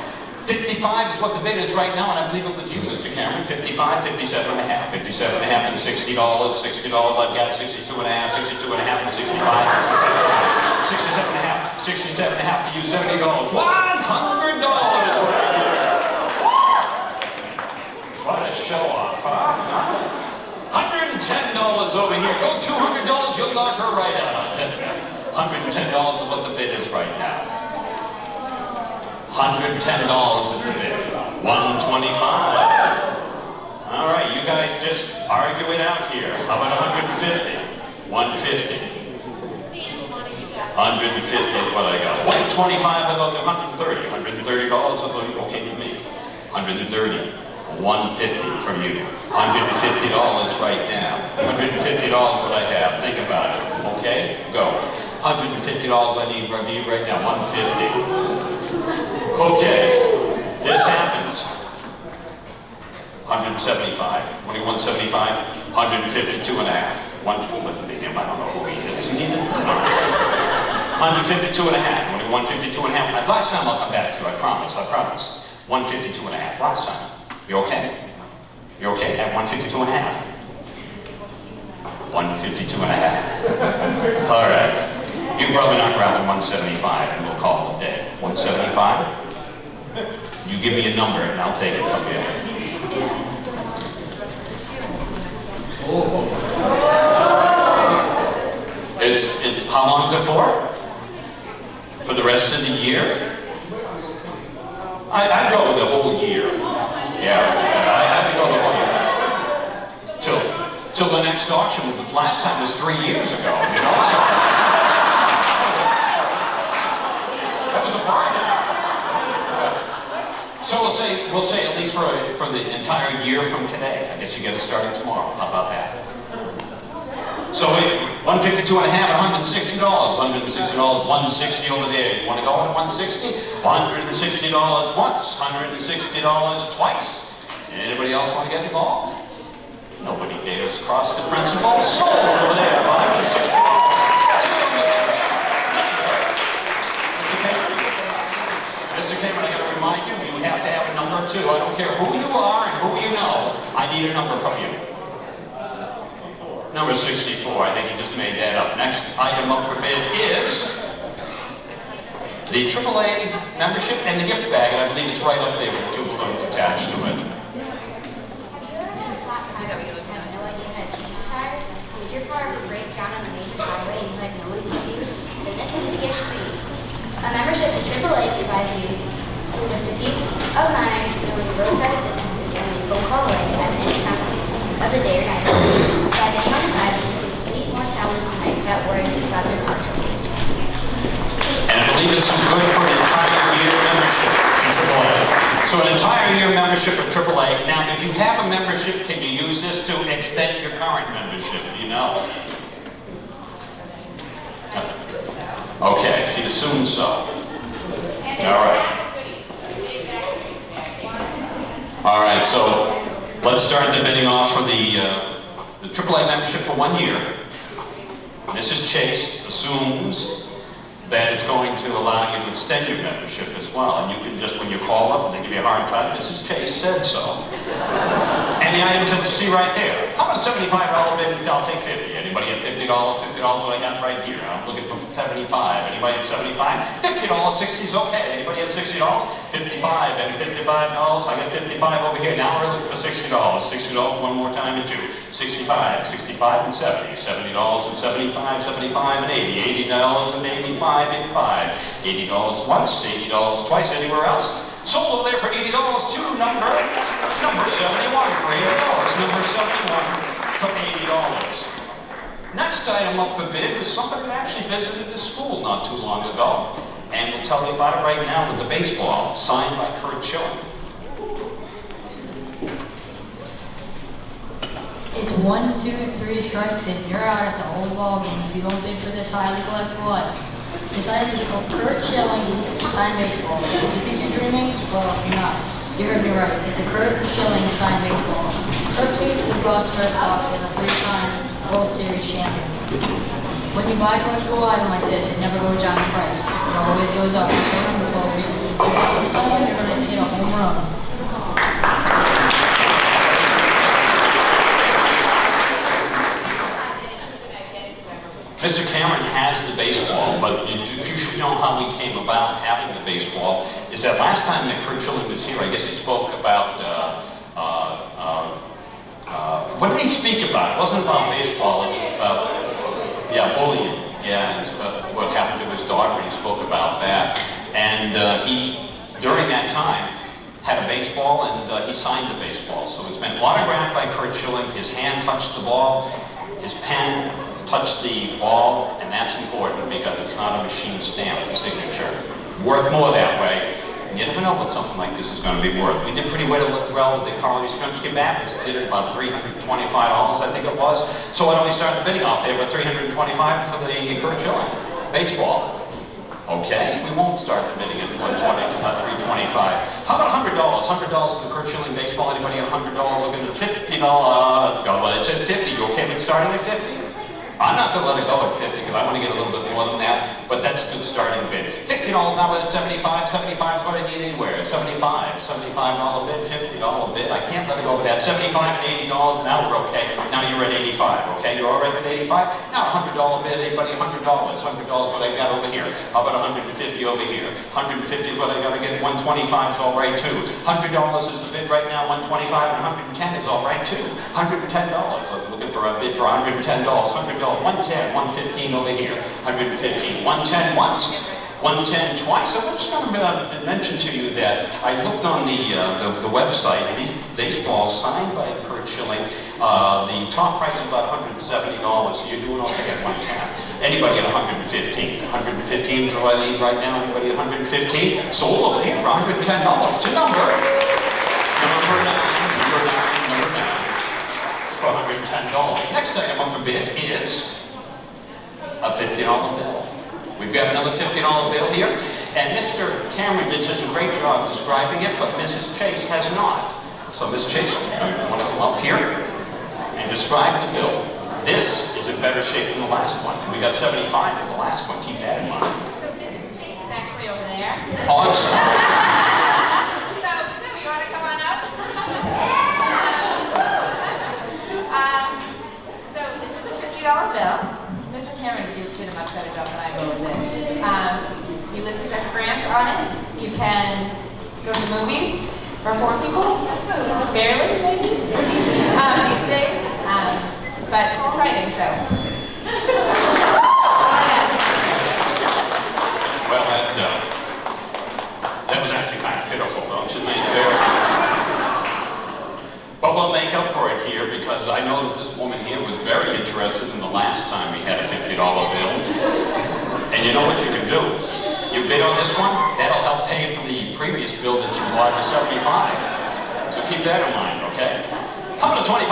55 is what the bid is right now, and I believe it was you, Mr. Cameron. 55, 57 and a half, 57 and a half, and $60, $60. I've got 62 and a half, 62 and a half, and 65, 67 and a half, 67 and a half to you, $70. $100 right here. What a show off, huh? $110 over here. Go $200, you'll knock her right out, I'll tell you that. $110 is what the bid is right now. $110 is the bid. $125. All right, you guys just argue it out here. How about 150? 150. 150 is what I got. 125, I got 130. $130 is okay with me. 130. 150 from you. $150 right now. $150 what I have. Think about it. Okay? Go. $150 I need from you right now. 150. Okay, this happens. 175, 2175, 152 and a half. One fool listen to him, I don't know who he is. 152 and a half, 152 and a half. Last time I'll come back to you, I promise. 152 and a half, last time. You okay? You okay? At 152 and a half. 152 and a half. All right. You can probably knock around at 175 and we'll call it a day. 175? You give me a number and I'll take it from you. It's how long is it for? For the rest of the year? I'd go with the whole year. Yeah, I'd go the whole year. Till the next auction. The last time was 3 years ago, you know? So that was a bargain. So we'll say at least for the entire year from today. I guess you get it started tomorrow. How about that? So 152 and a half at $160. $160, 160 over there. You want to go at 160? $160 once, $160 twice. Anybody else want to get involved? Nobody dares cross the principal. Sold over there. $160. Mr. Cameron, I got to remind you, you have to have a number too. I don't care who you are and who you know. I need a number from you. Number 64. I think you just made that up. Next item up for bid is the AAA membership and the gift bag, and I believe it's right up there with 2 balloons attached to it. Have you ever had a flat tire and you had no idea how to change the tire? Did your car ever break down on a major highway and you had no one to help you? Then this is the gift for you. A membership to AAA provides you with the peace of mind knowing roadside assistance is only a phone call away at any time of the day or night. By getting on the tide, you can sleep more soundly tonight without worrying about their car troubles. And I believe this is good for an entire year membership to AAA. So an entire year membership of AAA. Now, if you have a membership, can you use this to extend your current membership? You know. Okay, she assumes so. All right. All right, so let's start the bidding off for the AAA membership for 1 year. Mrs. Chase assumes that it's going to allow you to extend your membership as well. And you can just, when you call up and they give you a hard time, Mrs. Chase said so. And the items that you see right there. How about a $75 bid? I'll take 50. Anybody at $50? $50 what I got right here. I'm looking for 75. Anybody at 75? $50. 60 is okay. Anybody at $60? 55. Any $55? I got 55 over here. Now we're looking for $60. $60 one more time at 2. 65, 65 and 70. $70 and 75, 75 and 80. $80 and 85. 85. $80 once, $80 twice. Anywhere else? Sold over there for $80 to number 71 for $80. Number 71 for $80. Next item up for bid is somebody who actually visited the school not too long ago. And we'll tell you about it right now with the baseball, signed by Kurt Schilling. It's 1, 2, 3 strikes and you're out at the whole ball game if you don't bid for this highly collectible item. This item is called Kurt Schilling signed baseball. If you think you're dreaming, well, you're not. You heard me right. It's a Kurt Schilling signed baseball. Kurt played for the Boston Red Sox as a 3-time World Series champion. When you buy a collectible item like this, it never goes down in price. It always goes up. So remember, folks, if you get this item, you're going to hit a home run. Mr. Cameron has the baseball, but you should know how we came about having the baseball. Is that last time that Kurt Schilling was here, I guess he spoke about, what did he speak about? It wasn't about baseball, it was about, bullying. Yeah, it's what happened to his daughter, he spoke about that. And he, during that time, had a baseball and he signed the baseball. So it's been autographed by Kurt Schilling, his hand touched the ball, his pen touch the ball, and that's important because it's not a machine stamp signature. Worth more that way. And you never know what something like this is going to be worth. We did pretty well with the Carly Strimsky bat. We did it about $325, I think it was. So why don't we start the bidding off there for $325 for the Kurt Schilling baseball? Okay, we won't start the bidding at $120, not $325. How about $100? $100 for the Kurt Schilling baseball. Anybody at $100 looking at $50? It said 50. You okay with starting at 50? I'm not going to let it go at 50 because I want to get a little bit more than that, but that's a good starting bid. $50 now at 75. 75 is what I need anywhere. $75 bid, $50 bid. I can't let it go over that. $75 and $80. Now we're okay. Now you're at 85. Okay, you're all right with 85. Now $100 bid. Anybody $100? $100 what I got over here. How about 150 over here? 150 is what I got to get. 125 is all right too. $100 is the bid right now. 125 and 110 is all right too. $110. So if you're looking for a bid for $110. $100. 110, 115 over here, 115, 110 once, 110 twice. I'm just going to mention to you that I looked on the website, these baseballs signed by Kurt Schilling, the top price is about $170, so you're doing okay at 110. Anybody at 115? 115 is what I need right now. Anybody at 115? Sold over here for $110 to number 9. For $110. Next item up for bid is a $50 bill. We've got another $50 bill here, and Mr. Cameron did such a great job describing it, but Mrs. Chase has not. So Ms. Chase, you want to come up here and describe the bill. This is in better shape than the last one. We got 75 for the last one. Keep that in mind. So Mrs. Chase is actually over there. Oh, I'm sorry. Bill. Mr. Cameron did a much better job than I will with this. Ulysses S. Grant on it. You can go to movies for 4 people, barely maybe, these days. But it's exciting, so. Well, that was actually kind of pitiful, don't you think? But we'll make up for it here because I know that this woman here was very interested in the last time we had a $50 bill. And you know what you can do? You bid on this one, that'll help pay for the previous bill that you bought for $75. So keep that in mind, okay? How about a $25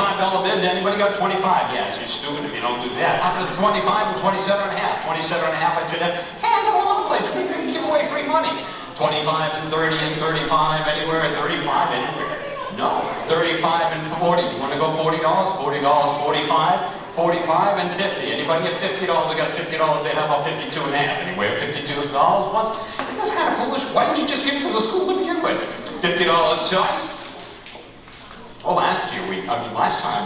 bid? Anybody got 25? Yes, you're stupid if you don't do that. How about a 25 and 27 and a half? 27 and a half, I should have hands all over the place. We can give away free money. 25 and 30 and 35, anywhere, and 35, anywhere. No, 35 and 40. You want to go $40? $40, 45, 45 and 50. Anybody at $50? I got a $50 bid. How about 52 and a half? Anywhere, $52 once. That's kind of foolish. Why didn't you just give it to the school to begin with? $50 choice. Well, last time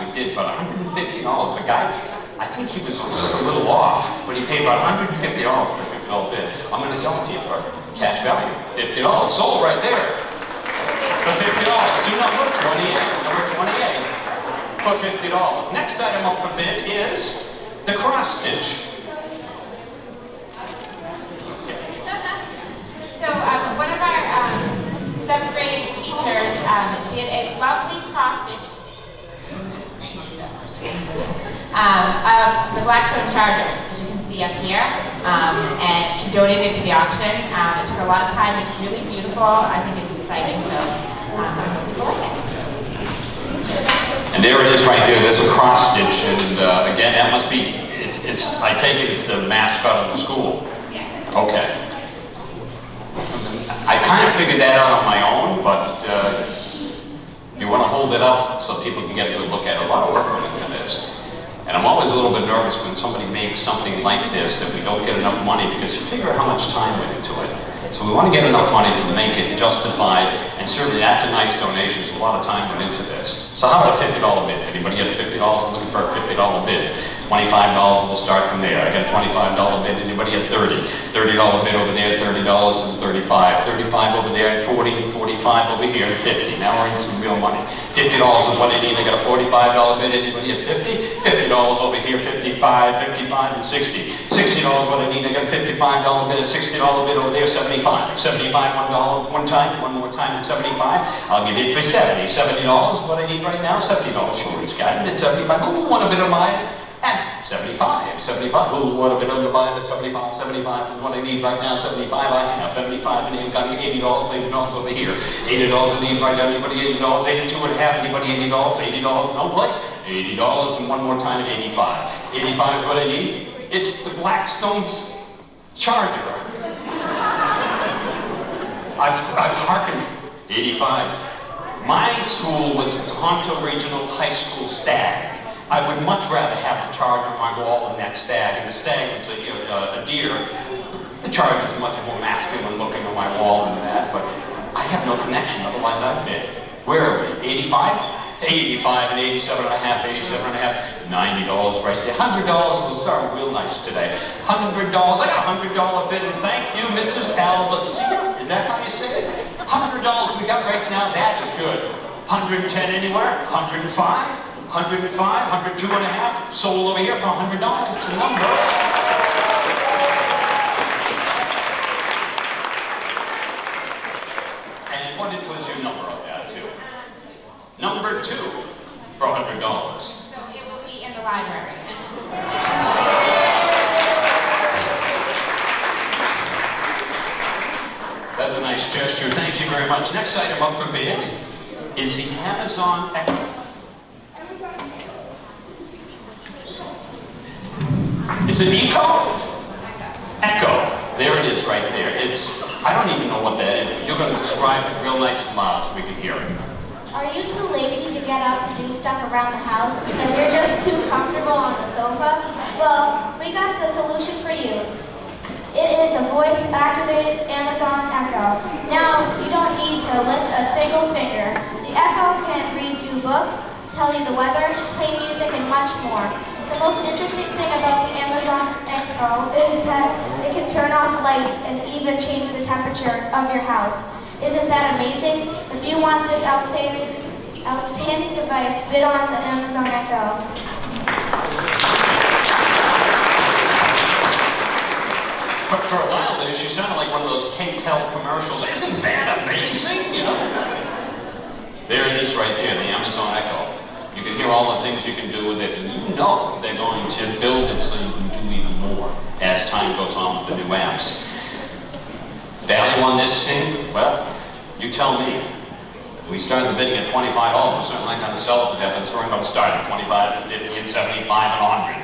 we did about $150. The guy, I think he was just a little off, but he paid about $150 for a $50 bid. I'm going to sell it to you for cash value. $50 sold right there. For $50. To number 28. Number 28. For $50. Next item up for bid is the cross stitch. So one of our 7th grade teachers did a lovely cross stitch of the Blackstone Charger, as you can see up here, and she donated to the auction. It took a lot of time. It's really beautiful. I think it's exciting, so I hope people like it. And there it is right there. There's a cross stitch, and again, that must be, I take it it's the mascot of the school. Yeah. Okay. I kind of figured that out on my own, but you want to hold it up so people can get a good look at it. A lot of work went into this. And I'm always a little bit nervous when somebody makes something like this and we don't get enough money because you figure how much time went into it. So we want to get enough money to make it justified, and certainly that's a nice donation. There's a lot of time went into this. So how about a $50 bid? Anybody get $50? I'm looking for a $50 bid. $25, we'll start from there. I got a $25 bid. Anybody at $30? $30 bid over there, $30 and $35. $35 over there, and $40, $45 over here, and $50. Now we're in some real money. $50 is what I need. I got a $45 bid. Anybody at $50? $50 over here, $55, $55 and $60. $60 what I need. I got a $55 bid, a $60 bid over there, $75. $75 one time, one more time at $75. I'll give it for $70. $70 what I need right now. $70. Sure, he's got it at $75. Who want a bit of mine? At $75. $75. Who want a bit of mine at $75? $75 is what I need right now. $75 I have. $75 and got $80. $80 over here. $80 I need right now. Anybody $80? $82 and a half. Anybody $80? $80 no place. $80 and one more time at $85. $85 is what I need. It's the Blackstone's Charger. I've hearkened. 85. My school was Toronto Regional High School Stag. I would much rather have the Charger on my wall than that Stag. And the Stag was a deer. The Charger is much more masculine looking on my wall than that, but I have no connection, otherwise I'd bid. Where are we? 85? 85 and 87 and a half, 87 and a half, $90 right there. $100 was real nice today. $100, I got a $100 bid, and thank you, Mrs. Albacia. Is that how you say it? $100 we got right now, that is good. 110 anywhere, 105, 105, 102 and a half, sold over here for $100 to number. And what was your number of that too? Number 2 for $100. So it will be in the library. That's a nice gesture. Thank you very much. Next item up for bid is the Amazon Echo. Is it Echo? Echo. There it is right there. I don't even know what that is. You're going to describe it real nice and loud so we can hear it. Are you too lazy to get up to do stuff around the house because you're just too comfortable on the sofa? Well, we got the solution for you. It is the voice-activated Amazon Echo. Now, you don't need to lift a single finger. The Echo can read you books, tell you the weather, play music, and much more. The most interesting thing about the Amazon Echo is that it can turn off lights and even change the temperature of your house. Isn't that amazing? If you want this outstanding device, bid on the Amazon Echo. For a while there, she sounded like one of those K-Tel commercials. Isn't that amazing? You know? There it is right there, the Amazon Echo. You can hear all the things you can do with it, and you know they're going to build it so you can do even more as time goes on with the new apps. Value on this thing? Well, you tell me. We started the bidding at $25. We're certainly not going to sell it to that, but it's going to start at $25 and $50 and $75 and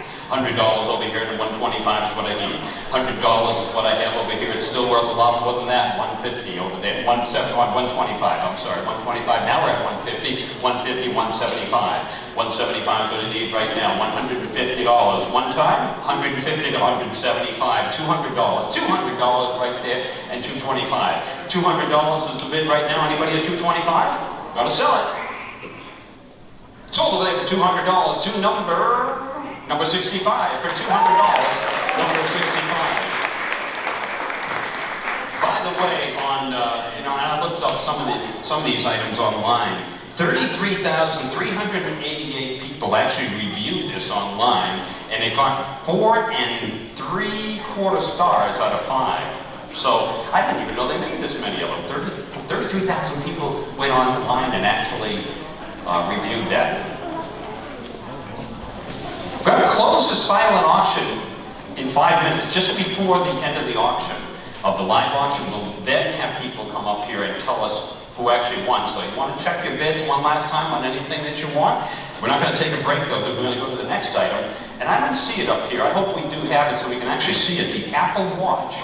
$100. $100 over here to $125 is what I need. $100 is what I have over here. It's still worth a lot more than that. $150 over there. $125. I'm sorry. $125. Now we're at $150. $150. $175. $175 is what I need right now. $150. One time. $150 to $175. $200. $200 right there. And $225. $200 is the bid right now. Anybody at $225? Gotta sell it. Sold it for $200 to number 65 for $200. Number 65. By the way, and I looked up some of these items online. 33,388 people actually reviewed this online, and it got 4 3/4 stars out of 5. So I didn't even know they made this many of them. 33,000 people went online and actually reviewed that. We're going to close the silent auction in 5 minutes, just before the end of the auction, of the live auction. We'll then have people come up here and tell us who actually won. So you want to check your bids one last time on anything that you want. We're not going to take a break though, because we're going to go to the next item. And I don't see it up here. I hope we do have it so we can actually see it. The Apple Watch.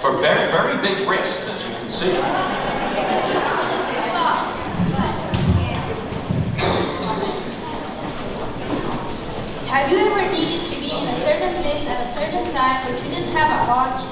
For very, very big wrists, as you can see. Have you ever needed to be in a certain place at a certain time but you didn't have a watch?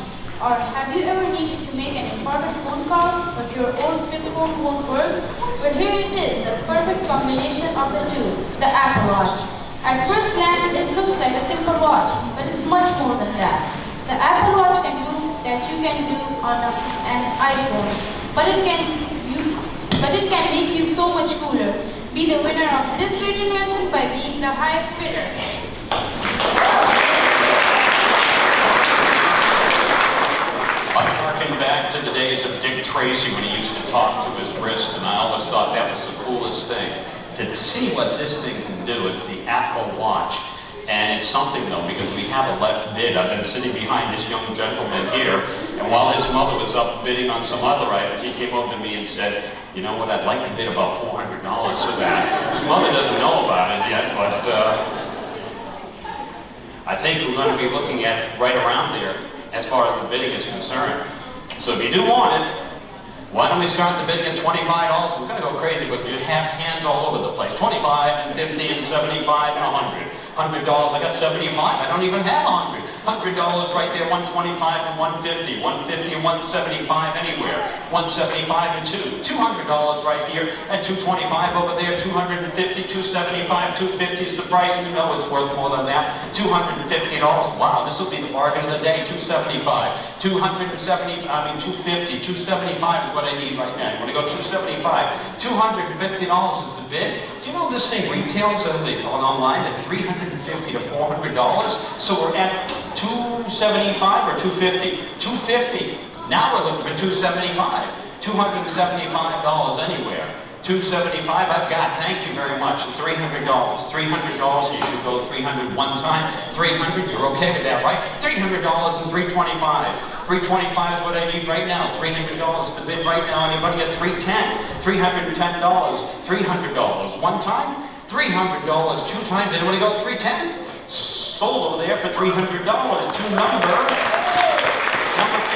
Or have you ever needed to make an important phone call but your old flip phone won't work? Well, here it is, the perfect combination of the two, the Apple Watch. At first glance, it looks like a simple watch, but it's much more than that. The Apple Watch can do that you can do on an iPhone, but it can make you so much cooler. Be the winner of this great invention by being the highest bidder. I'm harking back to the days of Dick Tracy when he used to talk to his wrist, and I always thought that was the coolest thing. To see what this thing can do, it's the Apple Watch. And it's something though, because we have a left bid. I've been sitting behind this young gentleman here, and while his mother was up bidding on some other items, he came over to me and said, you know what, I'd like to bid about $400 for that. His mother doesn't know about it yet, but I think we're going to be looking at right around there as far as the bidding is concerned. So if you do want it, why don't we start the bidding at $25? We're going to go crazy, but you have hands all over the place. 25 and 50 and 75 and 100. $100, I got 75, I don't even have 100. $100 right there, 125 and 150, 150 and 175 anywhere, 175 and 2. $200 right here, and 225 over there, 250, 275, 250 is the price, and you know it's worth more than that. $250, wow, this will be the bargain of the day, 275. 250, 275 is what I need right now. You want to go 275, $250 is the bid. Do you know this thing retails online at $350 to $400? So we're at $275 or $250? $250. Now we're looking for $275. $275 anywhere. $275 I've got, thank you very much. $300. $300, you should go 300 one time. 300, you're okay with that, right? $300 and $325. $325 is what I need right now. $300 is the bid right now. Anybody at $310? $310. $300 one time. $300 two times. Anybody go 310? Sold over there for $300 to number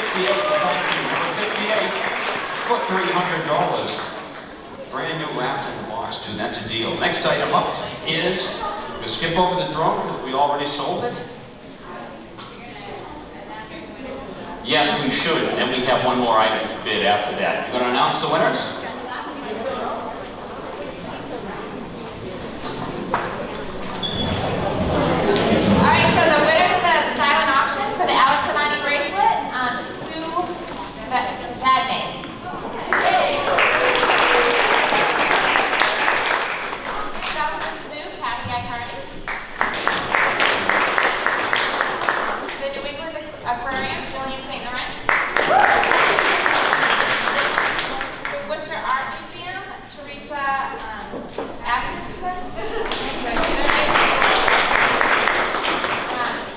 58. Thank you. Number 58 for $300. Brand new wrapped in the box too. That's a deal. Next item up is, we'll skip over the drone because we already sold it. Yes, we should. And we have one more item to bid after that. You going to announce the winners? Aquarium, Julian St. Laurent. The Worcester Art Museum, Teresa Absinson. The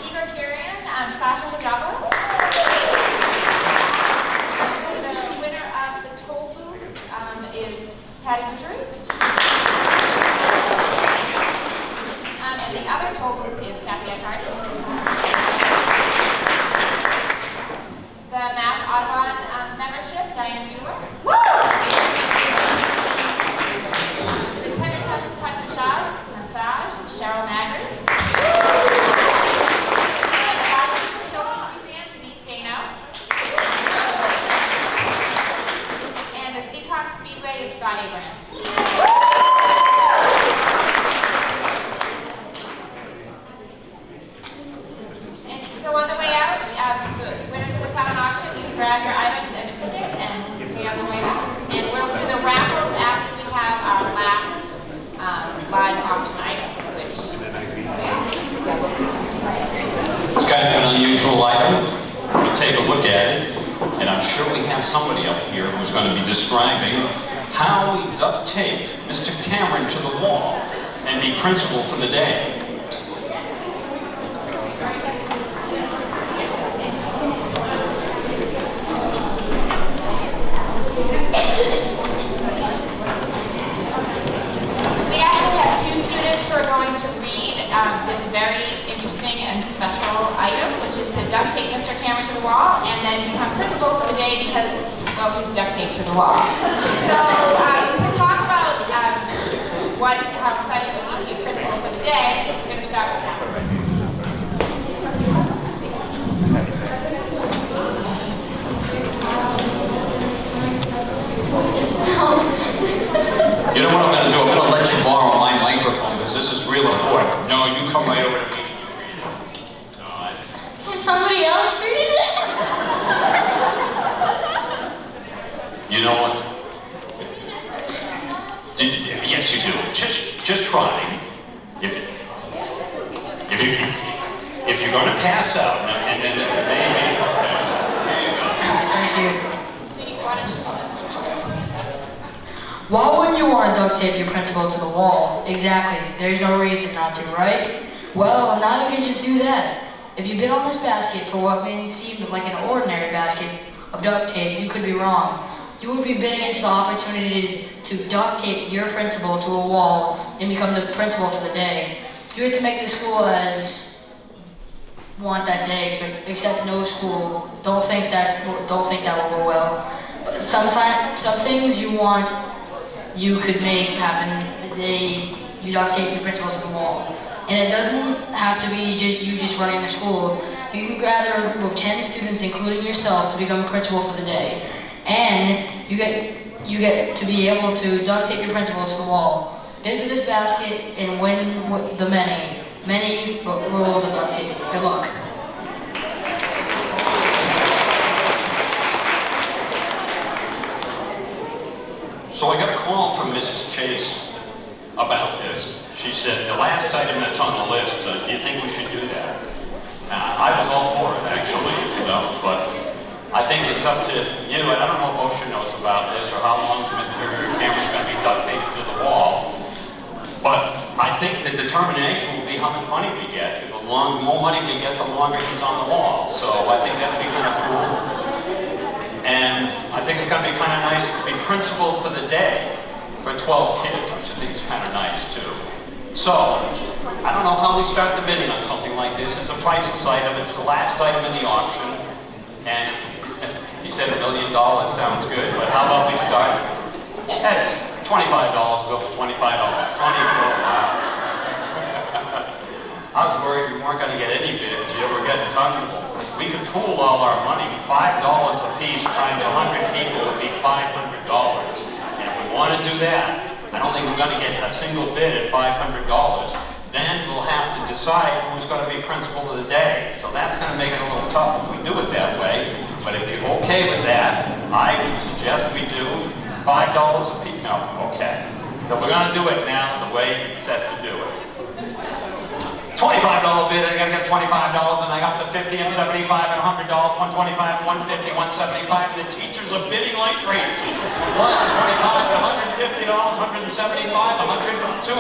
Egotarian, Sasha Hajabos. The winner of the toll booth is Patty Bouchery. And the other toll booth is Kathy Eckhart. The Mass Audubon membership, Diane Mueller. The Tender Touch Massage, Cheryl Magri. The Children's Museum, Denise Dano. And the Seacock Speedway is Scott Abrams. And so on the way out, winners of the silent auction can grab your items and a ticket and be on the way out. And we'll do the raffles after we have our last live auction item, which It's kind of an unusual item. We take a look at it, and I'm sure we have somebody up here who's going to be describing how we duct tape Mr. Cameron to the wall and be principal for the day. we actually have two students who are going to read this very interesting and special item, which is to duct tape Mr. Cameron to the wall and then become principal for the day because, well, he's duct taped to the wall. So to talk about how excited it will be to be principal for the day, we're going to start with that. You know what I'm going to do? I'm going to let you borrow my microphone because this is real important. No, you come right over to me. No, Is somebody else reading it? You know what? Yes, you do. Just try. If you're going to pass out, and then maybe. Thank you. So why don't you call this one? Why wouldn't you want to duct tape your principal to the wall? Exactly. There's no reason not to, right? Well, now you can just do that. If you bid on this basket for what may seem like an ordinary basket of duct tape, you could be wrong. You would be bidding into the opportunity to duct tape your principal to a wall and become the principal for the day. You have to make the school as want that day, except no school. Don't think that will go well. But sometimes, some things you could make happen the day you duct tape your principal to the wall. And it doesn't have to be you just running the school. You can gather a group of 10 students, including yourself, to become principal for the day. And you get to be able to duct tape your principal to the wall. Bid for this basket and win the many rolls of duct tape. Good luck. So I got a call from Mrs. Chase about this. She said, the last item that's on the list, do you think we should do that? I was all for it, actually, but I think it's up to you. And I don't know if OSHA knows about this or how long Mr. Cameron's going to be duct taped to the wall. But I think the determination will be how much money we get. The more money we get, the longer he's on the wall. So I think that would be kind of cool. And I think it's going to be kind of nice to be principal for the day for 12 kids, which I think is kind of nice too. So, I don't know how we start the bidding on something like this. It's a priceless item. It's the last item in the auction. And you said $1 million sounds good, but how about we start at $25, go for $25. 24, wow. I was worried we weren't going to get any bids. You were getting tons of them. We could pool all our money. $5 a piece times 100 people would be $500. And if we want to do that, I don't think we're going to get a single bid at $500. Then we'll have to decide who's going to be principal of the day. So that's going to make it a little tough if we do it that way. But if you're okay with that, I would suggest we do $5 a piece. No, okay. So we're going to do it now the way it's set to do it. $25 bid, I gotta get $25, and I got the 50 and 75 and $100, 125, 150, 175, and the teachers are bidding like crazy. 125, $150, 175, $100, $200,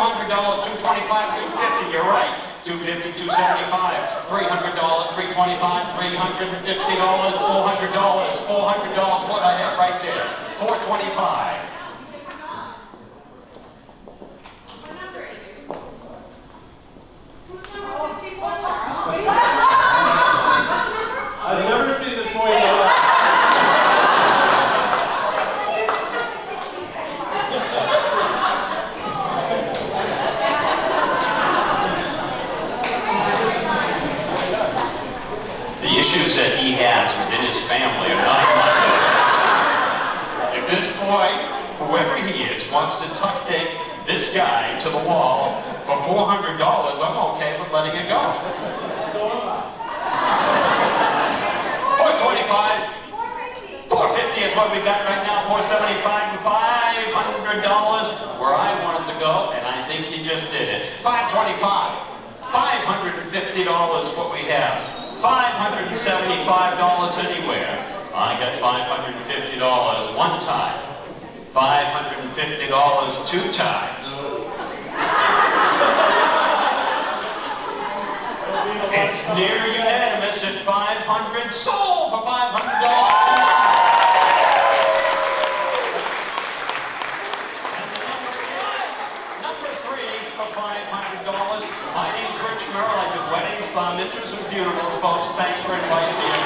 225, 250, you're right. 250, 275, $300, 325, $350, $400, $400, what I have right there, $425. I've never seen this boy in my life. The issues that he has within his family are not my business. If this boy, whoever he is, wants to take this guy to the wall for $400, I'm okay with letting it go. $425, $450 is what we got right now, $475, $500 where I wanted to go, and I think he just did it. $525, $550 what we have. $575 anywhere. I got $550 one time. $550 two times. It's near unanimous at $500. Sold for $500. $500. My name's Rich Merrill. I do weddings, bar mitzvahs, and funerals, folks. Thanks for inviting me.